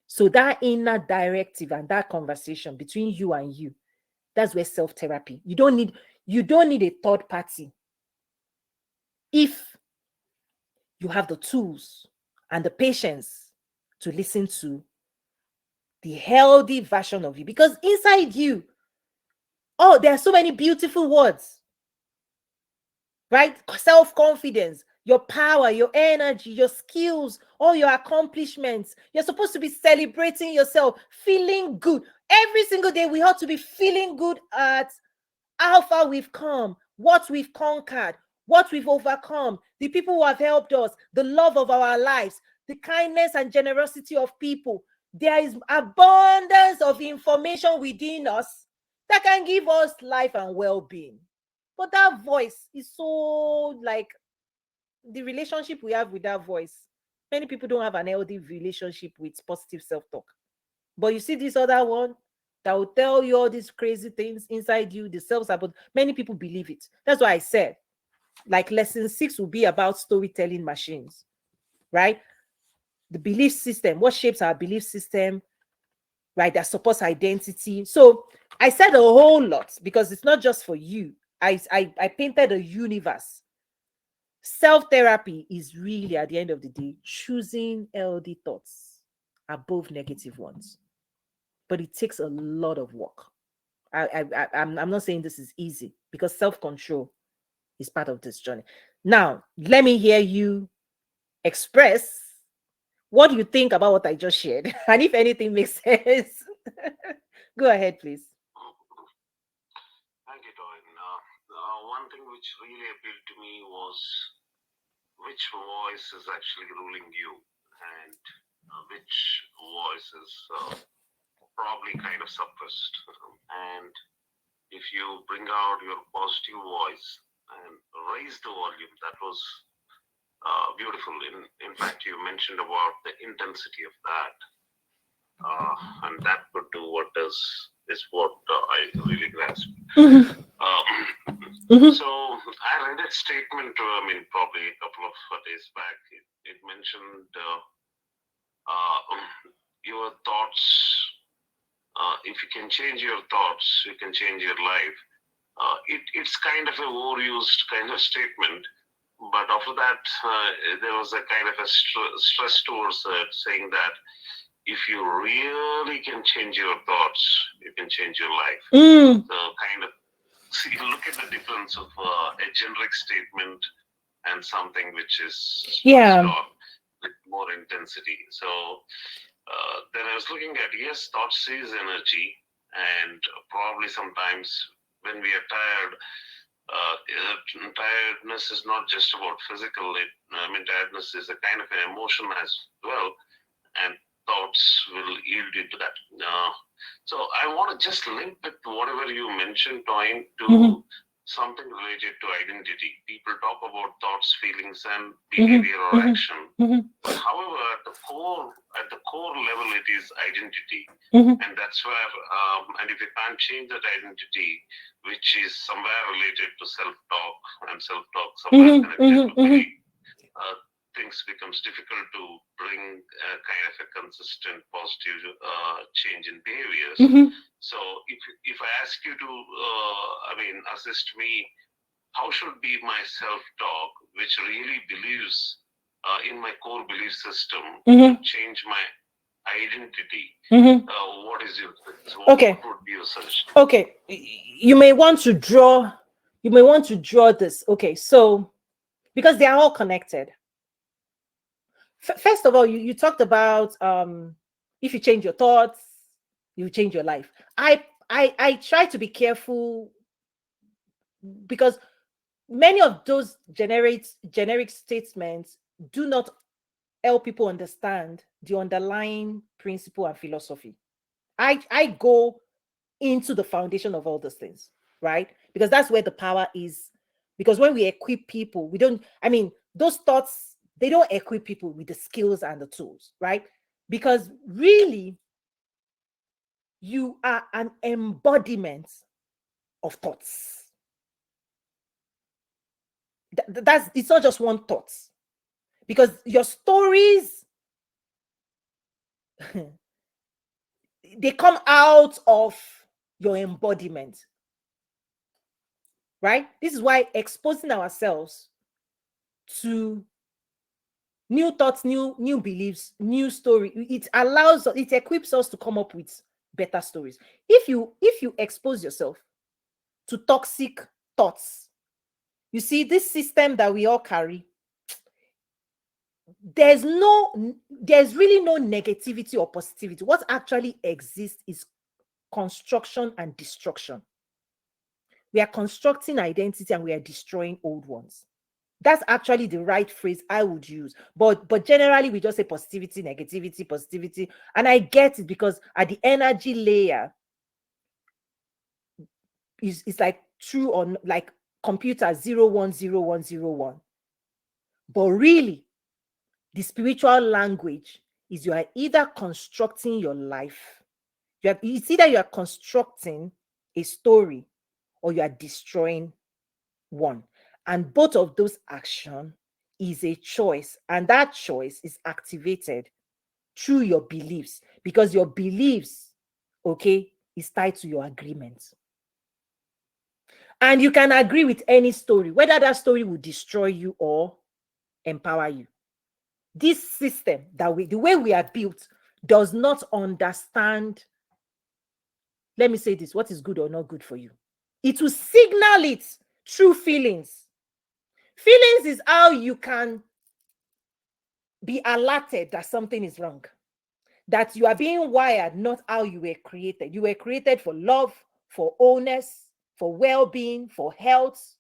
So that inner directive and that conversation between you and you, that's where self-therapy. You don't need a third party if you have the tools and the patience to listen to the healthy version of you. Because inside you, there are so many beautiful words, right? Self-confidence, your power, your energy, your skills, all your accomplishments. You're supposed to be celebrating yourself, feeling good. Every single day, we ought to be feeling good at how far we've come, what we've conquered, what we've overcome, the people who have helped us, the love of our lives, the kindness and generosity of people. There is abundance of information within us that can give us life and well-being. But that voice is so, like, the relationship we have with that voice. Many people don't have an healthy relationship with positive self-talk. But you see this other one, that will tell you all these crazy things inside you, the self-sabotage. Many people believe it. That's why I said, like, lesson 6 will be about storytelling machines, right? The belief system, what shapes our belief system, right? That supports identity. So I said a whole lot because it's not just for you. I painted a universe. Self-therapy is really, at the end of the day, choosing healthy thoughts above negative ones. But it takes a lot of work. I'm not saying this is easy, because self-control is part of this journey. Now, let me hear you express what you think about what I just shared, and if anything makes sense. Go ahead, please. Thank you, Toyin. One thing which really appealed to me was which voice is actually ruling you, and which voice is probably kind of suppressed. And if you bring out your positive voice and raise the volume, that was beautiful. In fact, you mentioned about the intensity of that, and that would do what is what I really grasped. Mhm, mhm, So I read a statement, I mean, probably a couple of days back. It mentioned your thoughts. If you can change your thoughts, you can change your life. It's kind of a overused kind of statement, but after that, there was a kind of a stress towards it, saying that if you really can change your thoughts, you can change your life. mm, So kind of see, look at the difference of a generic statement and something which is stressed yeah. on with more intensity. So then I was looking at, yes, thoughts is energy, and probably sometimes when we are tired, tiredness is not just about physical. I mean, tiredness is a kind of an emotion as well, and thoughts will yield into that. So I want to just link with whatever you mentioned, Toyin, Mhm, to something related to identity. People talk about thoughts, feelings, and mhm, behavior or mhm, action. mhm, But however, at the core level, it is identity, mhm, and that's where. And if you can't change that identity, which is somewhere related to self-talk, and self-talk somewhere mhm, connected mhm, to mhm, belief, uh, things becomes difficult to bring a kind of a consistent positive change in behaviors. mhm. So if I ask you to, I mean, assist me, how should be my self-talk, which really believes in my core belief system to Mhm, change my identity? mhm. What is your what Okay. would be your suggestion? Okay. You may want to draw. You may want to draw this. Okay. So, because they are all connected. First of all, you talked about, if you change your thoughts, you change your life. I try to be careful, because many of those generic statements do not help people understand the underlying principle and philosophy. I go into the foundation of all those things, right? Because that's where the power is. Because when we equip people, we don't, I mean, those thoughts, they don't equip people with the skills and the tools, right? Because really, you are an embodiment of thoughts. That's, it's not just one thought, because your stories, they come out of your embodiment, right? This is why exposing ourselves to new thoughts, new beliefs, new story, it allows, it equips us to come up with better stories. If you expose yourself to toxic thoughts, you see, this system that we all carry, there's really no negativity or positivity. What actually exists is construction and destruction. We are constructing identity and we are destroying old ones. That's actually the right phrase I would use. But generally we just say positivity, negativity, positivity. And I get it, because at the energy layer is like true, on like computer 010101. But really, the spiritual language is, you are either constructing your life, It's either you are constructing a story or you are destroying one. And both of those action is a choice. And that choice is activated through your beliefs, because your beliefs, okay, is tied to your agreements. And you can agree with any story, whether that story will destroy you or empower you. This system the way we are built does not understand, let me say this, what is good or not good for you. It will signal it through feelings. Feelings is how you can be alerted that something is wrong, that you are being wired, not how you were created. You were created for love, for wholeness, for well-being, for health.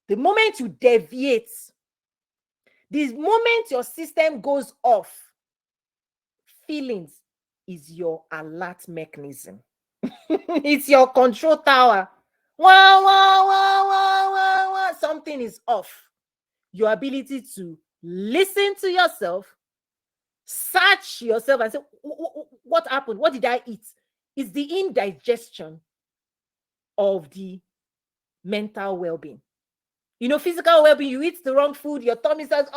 The moment you deviate, the moment your system goes off, feelings is your alert mechanism. It's your control tower. Wah, wah, wah, wah, wah, wah. Something is off. Your ability to listen to yourself, search yourself and say, what happened? What did I eat? It's the indigestion of the mental well-being. Physical well-being, you eat the wrong food, your tummy says,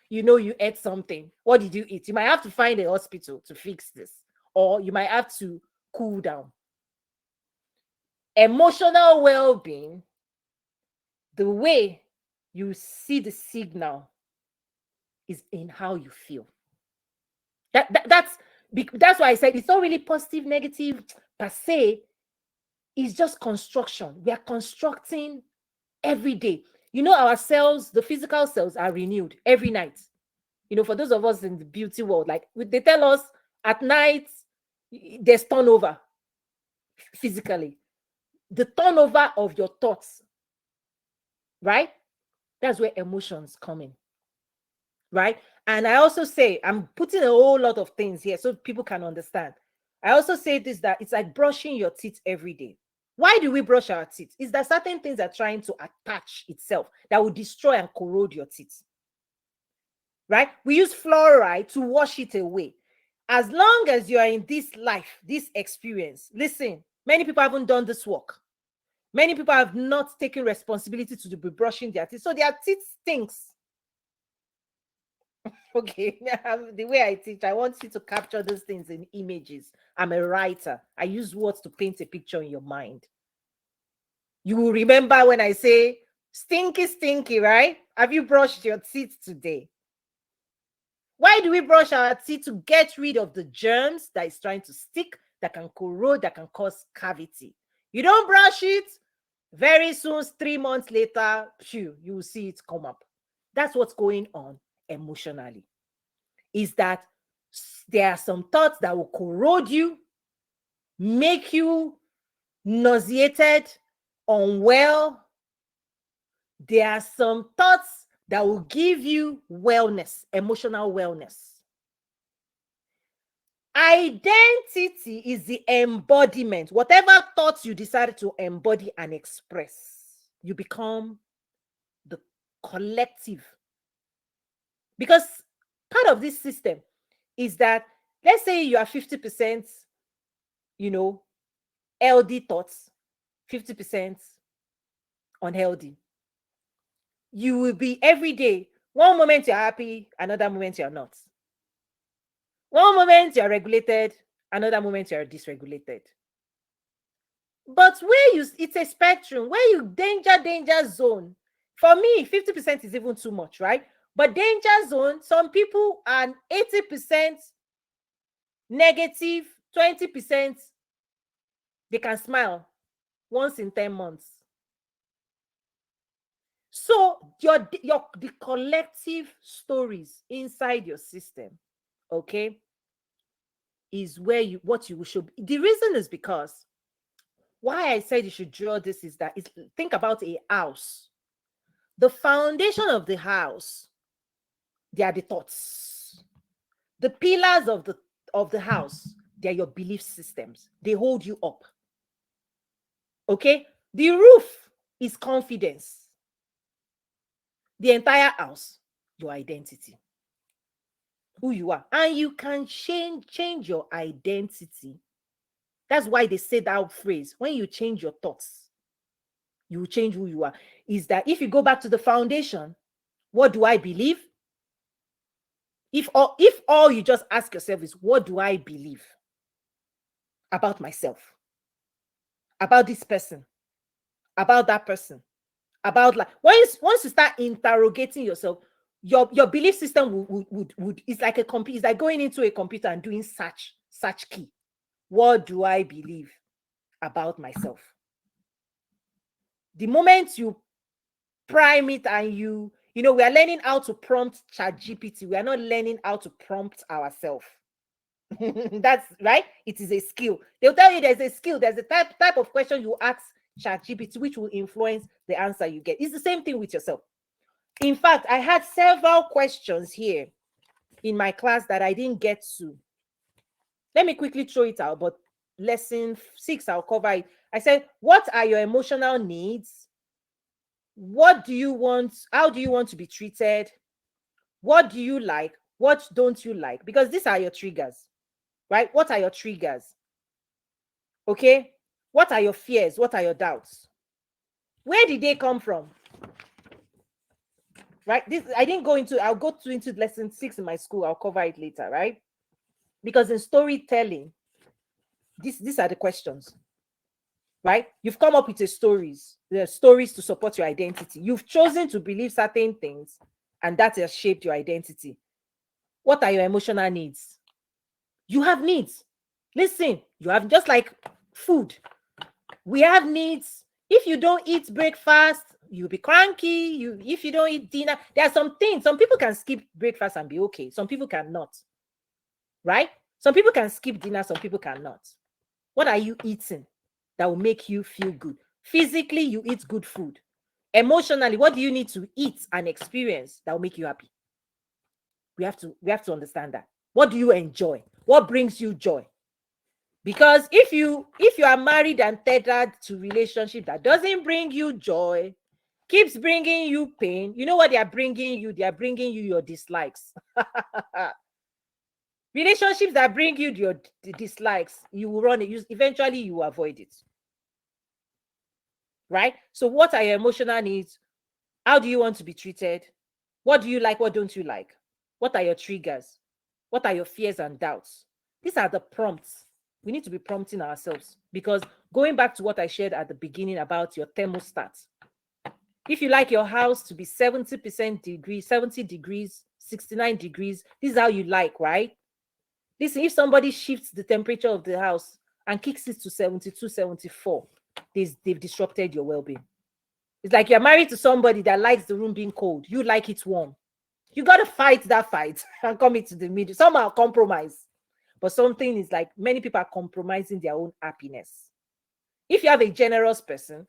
you ate something. What did you eat? You might have to find a hospital to fix this, or you might have to cool down. Emotional well-being, the way you see the signal is in how you feel. That's why I said it's not really positive, negative per se. It's just construction. We are constructing every day. Our cells, the physical cells, are renewed every night. For those of us in the beauty world, like they tell us at night, there's turnover physically. The turnover of your thoughts, right? That's where emotions come in, right? And I also say, I'm putting a whole lot of things here so people can understand. I also say this, that it's like brushing your teeth every day. Why do we brush our teeth? Is that certain things are trying to attach itself that will destroy and corrode your teeth, right? We use fluoride to wash it away. As long as you are in this life, this experience, listen, many people haven't done this work. Many people have not taken responsibility to be brushing their teeth. So their teeth stinks. Okay, the way I teach, I want you to capture those things in images. I'm a writer. I use words to paint a picture in your mind. You will remember when I say stinky, stinky, right? Have you brushed your teeth today? Why do we brush our teeth? To get rid of the germs that is trying to stick, that can corrode, that can cause cavity. You don't brush it, very soon, 3 months later, you will see it come up. That's what's going on emotionally. Is that there are some thoughts that will corrode you, make you nauseated, unwell. There are some thoughts that will give you wellness, emotional wellness. Identity is the embodiment. Whatever thoughts you decide to embody and express, you become the collective. Because part of this system is that, let's say you are 50%, healthy thoughts, 50% unhealthy. You will be every day, one moment you're happy, another moment you're not. One moment you're regulated, another moment you're dysregulated. But it's a spectrum where you danger zone. For me, 50% is even too much, right? But danger zone, some people are 80% negative, 20%, they can smile once in 10 months. So the collective stories inside your system, okay, is where what you should. The reason is because why I said you should draw this is that think about a house. The foundation of the house, they are the thoughts. The pillars of the house, they are your belief systems. They hold you up. Okay? The roof is confidence. The entire house, your identity. who you are. And you can change your identity. That's why they say that phrase, when you change your thoughts, you will change who you are. Is that if you go back to the foundation, what do I believe? If all you just ask yourself is, what do I believe about myself, about this person, about that person, about, like, once you start interrogating yourself, your belief system would it's like a computer. It's like going into a computer and doing search key. What do I believe about myself? The moment you prime it and we are learning how to prompt ChatGPT. We are not learning how to prompt ourselves. That's right. It is a skill. They'll tell you there's a skill. There's a type of question you ask ChatGPT which will influence the answer you get. It's the same thing with yourself. In fact, I had several questions here in my class that I didn't get to. Let me quickly throw it out, but lesson 6, I'll cover it. I said, what are your emotional needs? What do you want? How do you want to be treated? What do you like? What don't you like? Because these are your triggers, right? What are your triggers? Okay. What are your fears? What are your doubts? Where did they come from? Right? This I didn't go into, I'll go into lesson 6 in my school. I'll cover it later, right? Because in storytelling, these are the questions. Right? You've come up with the stories to support your identity. You've chosen to believe certain things, and that has shaped your identity. What are your emotional needs? You have needs. Listen, you have, just like food. We have needs. If you don't eat breakfast, you'll be cranky. If you don't eat dinner, there are some things. Some people can skip breakfast and be okay. Some people cannot. Right? Some people can skip dinner. Some people cannot. What are you eating that will make you feel good? Physically, you eat good food. Emotionally, what do you need to eat and experience that will make you happy? We have to understand that. What do you enjoy? What brings you joy? Because if you are married and tethered to relationship that doesn't bring you joy, keeps bringing you pain, you know what they are bringing you? They are bringing you your dislikes. Relationships that bring you your dislikes, you will run it. Eventually, you will avoid it. Right? So what are your emotional needs? How do you want to be treated? What do you like? What don't you like? What are your triggers? What are your fears and doubts? These are the prompts. We need to be prompting ourselves, because going back to what I shared at the beginning about your thermostat, if you like your house to be 70% degrees, 70 degrees, 69 degrees, this is how you like, right? Listen, if somebody shifts the temperature of the house and kicks it to 72, 74, they've disrupted your well-being. It's like you're married to somebody that likes the room being cold. You like it warm. You got to fight that fight and come into the middle. Some are compromise. But something is like, many people are compromising their own happiness. If you have a generous person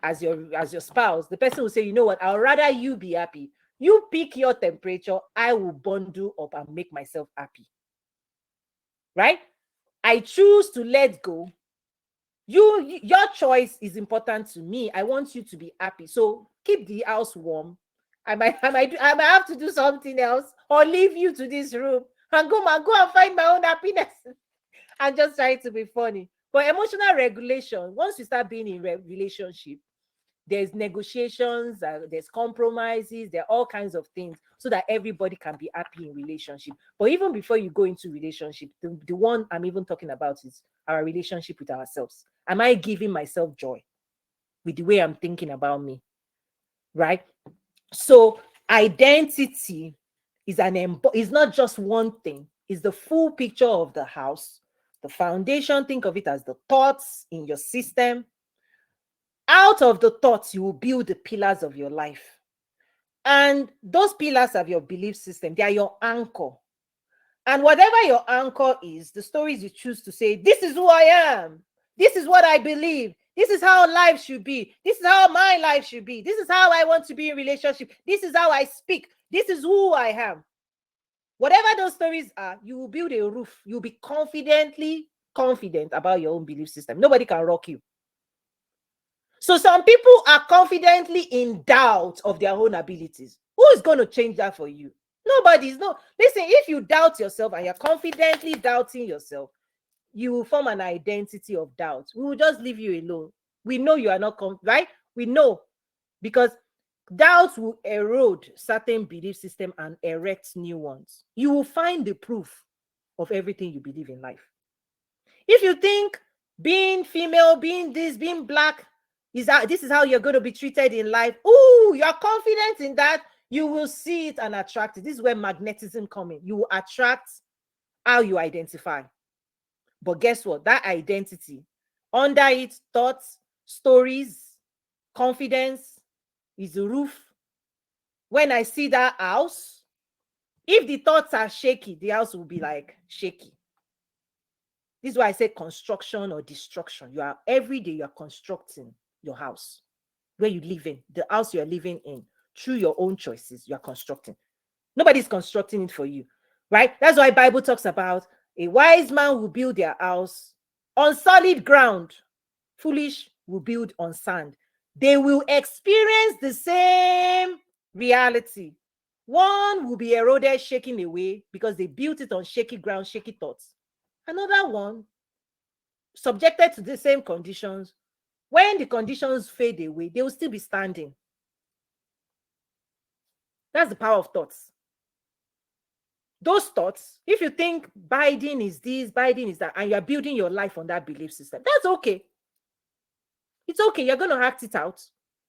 as your spouse, the person will say, you know what, I'd rather you be happy. You pick your temperature, I will bundle up and make myself happy. Right? I choose to let go. Your choice is important to me. I want you to be happy. So keep the house warm. I might have to do something else, or leave you to this room and go and find my own happiness. I'm just trying to be funny. But emotional regulation, once you start being in relationship, there's negotiations, there's compromises, there are all kinds of things, so that everybody can be happy in relationship. But even before you go into relationship, the one I'm even talking about is our relationship with ourselves. Am I giving myself joy with the way I'm thinking about me? Right? So identity is not just one thing. It's the full picture of the house. The foundation, think of it as the thoughts in your system. Out of the thoughts, you will build the pillars of your life. And those pillars of your belief system, they are your anchor. And whatever your anchor is, the stories you choose to say, this is who I am. This is what I believe. This is how life should be. This is how my life should be. This is how I want to be in relationship. This is how I speak. This is who I am. Whatever those stories are, you will build a roof. You'll be confident about your own belief system. Nobody can rock you. So some people are confidently in doubt of their own abilities. Who is going to change that for you? Nobody's no. Listen, if you doubt yourself and you're confidently doubting yourself, you will form an identity of doubt. We will just leave you alone. We know you are not right. We know, because doubt will erode certain belief system and erect new ones. You will find the proof of everything you believe in life. If you think being female, being this, being black this is how you're going to be treated in life, oh, you're confident in that, you will see it and attract it. This is where magnetism comes in. You will attract how you identify. But guess what? That identity, under it, thoughts, stories, confidence is the roof. When I see that house, if the thoughts are shaky, the house will be like shaky. This is why I say construction or destruction. You are every day you are constructing your house where you live in, the house you are living in, through your own choices. You are constructing. Nobody's constructing it for you, right? That's why Bible talks about a wise man will build their house on solid ground. Foolish will build on sand. They will experience the same reality. One will be eroded, shaking away because they built it on shaky ground, shaky thoughts. Another one, subjected to the same conditions, when the conditions fade away, they will still be standing. That's the power of thoughts. Those thoughts, if you think Biden is this, Biden is that, and you're building your life on that belief system, that's okay. It's okay. You're going to act it out,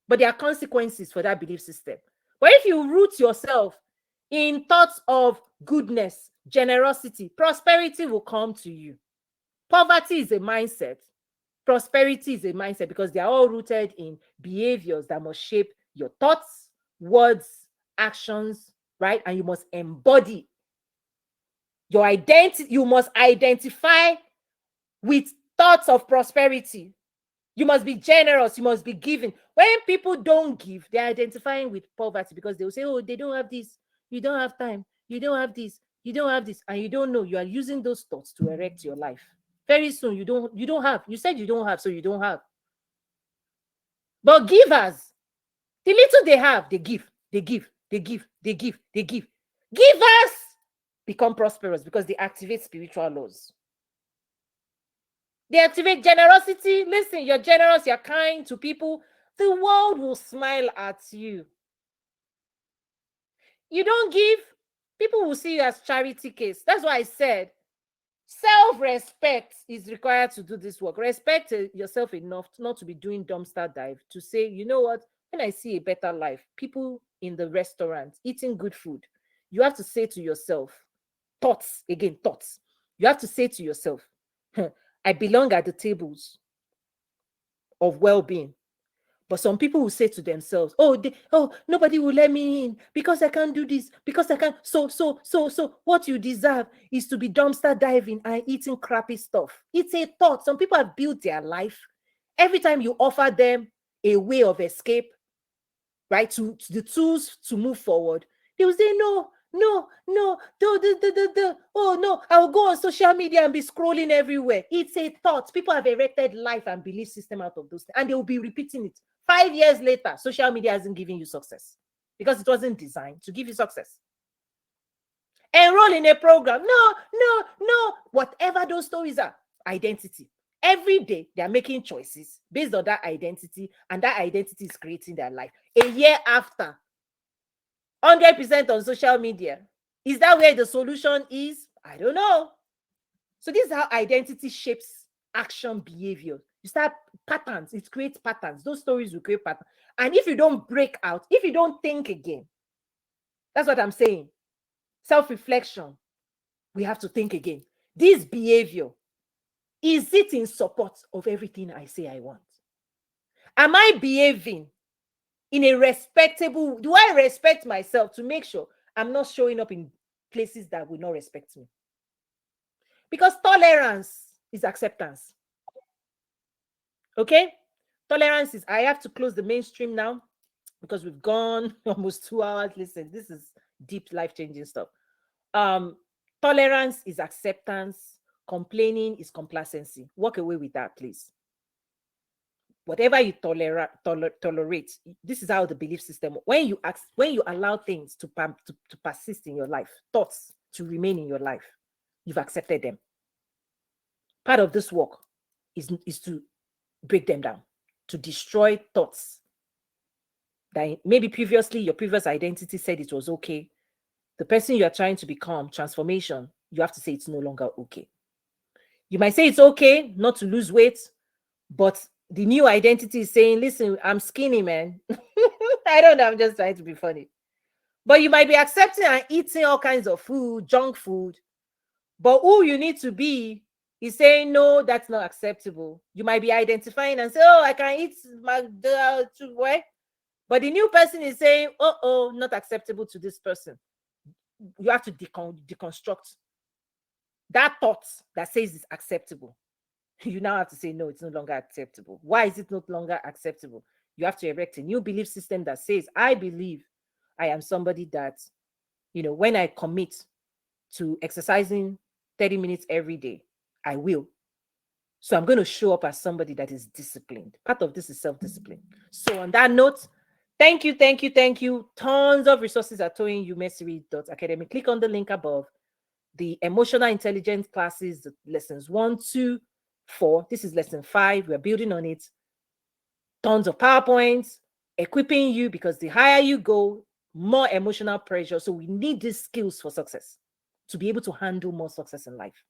but there are consequences for that belief system. But if you root yourself in thoughts of goodness, generosity, prosperity will come to you. Poverty is a mindset. Prosperity is a mindset, because they are all rooted in behaviors that must shape your thoughts, words, actions, right? And you must embody your identity. You must identify with thoughts of prosperity. You must be generous. You must be giving. When people don't give, they're identifying with poverty, because they will say, oh, they don't have this. You don't have time. You don't have this. You don't have this. And you don't know. You are using those thoughts to erect your life. Very soon, you don't have. You said you don't have, so you don't have. But givers, the little they have, they give, they give, they give, they give, they give. Givers become prosperous because they activate spiritual laws. They activate generosity. Listen, you're generous, you're kind to people, the world will smile at you. You don't give, people will see you as charity case. That's why I said self-respect is required to do this work. Respect yourself enough not to be doing dumpster dive, to say, you know what, when I see a better life, people in the restaurant eating good food, you have to say to yourself, thoughts, again, thoughts. You have to say to yourself, I belong at the tables of well-being. But some people will say to themselves, oh, nobody will let me in because I can't do this, because I can't. So, what you deserve is to be dumpster diving and eating crappy stuff. It's a thought. Some people have built their life. Every time you offer them a way of escape, right, to the tools to move forward, they will say, no, oh, no, I'll go on social media and be scrolling everywhere. It's a thought. People have erected life and belief system out of those things, and they will be repeating it. 5 years later, social media hasn't given you success because it wasn't designed to give you success. Enroll in a program. No. Whatever those stories are, identity. Every day, they are making choices based on that identity, and that identity is creating their life. A year after, 100% on social media. Is that where the solution is? I don't know. So this is how identity shapes action behavior. You start patterns. It creates patterns. Those stories will create patterns. And if you don't break out, if you don't think again, that's what I'm saying. Self-reflection. We have to think again. This behavior, is it in support of everything I say I want? Am I behaving in a respectable, do I respect myself to make sure I'm not showing up in places that will not respect me? Because tolerance is acceptance. Okay? Tolerance is, I have to close the mainstream now because we've gone almost 2 hours. Listen, this is deep, life-changing stuff. Tolerance is acceptance. Complaining is complacency. Walk away with that, please. Whatever you tolerate, this is how the belief system. When you allow things to persist in your life, thoughts to remain in your life, you've accepted them. Part of this work is to break them down, to destroy thoughts that maybe previously your previous identity said it was okay. The person you are trying to become, transformation, you have to say it's no longer okay. You might say it's okay not to lose weight, but the new identity is saying, listen, I'm skinny, man. I don't know, I'm just trying to be funny. But you might be accepting and eating all kinds of food, junk food, but who you need to be is saying, no, that's not acceptable. You might be identifying and say, oh, I can eat McDonald's, where? But the new person is saying, oh, not acceptable to this person. You have to deconstruct that thought that says it's acceptable. You now have to say, no, it's no longer acceptable. Why is it no longer acceptable? You have to erect a new belief system that says, I believe I am somebody that, when I commit to exercising 30 minutes every day, I will. So I'm going to show up as somebody that is disciplined. Part of this is self-discipline. So on that note, thank you, thank you, thank you. Tons of resources at TOYINUMESIRI.ACADEMY. Click on the link above. The emotional intelligence classes, the lessons 1, 2, 4. This is lesson 5. We're building on it. Tons of PowerPoints, equipping you, because the higher you go, more emotional pressure. So we need these skills for success, to be able to handle more success in life.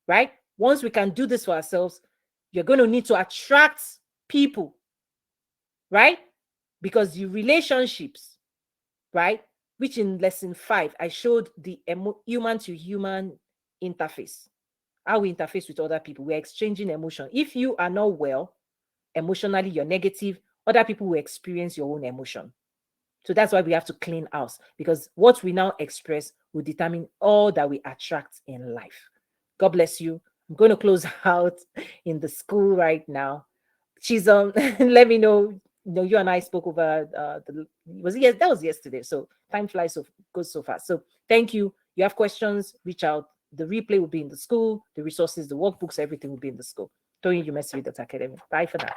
Right? Once we can do this for ourselves, you're going to need to attract people. Right? Because the relationships, right? Which in lesson 5, I showed the human to human interface. How we interface with other people. We're exchanging emotion. If you are not well emotionally, you're negative, other people will experience your own emotion. So that's why we have to clean house, because what we now express will determine all that we attract in life. God bless you. I'm going to close out in the school right now. She's let me know. You and I spoke over that was yesterday. So time flies goes so fast. So thank you. You have questions, reach out. The replay will be in the school, the resources, the workbooks, everything will be in the school. TOYINUMESIRI.ACADEMY. Bye for now.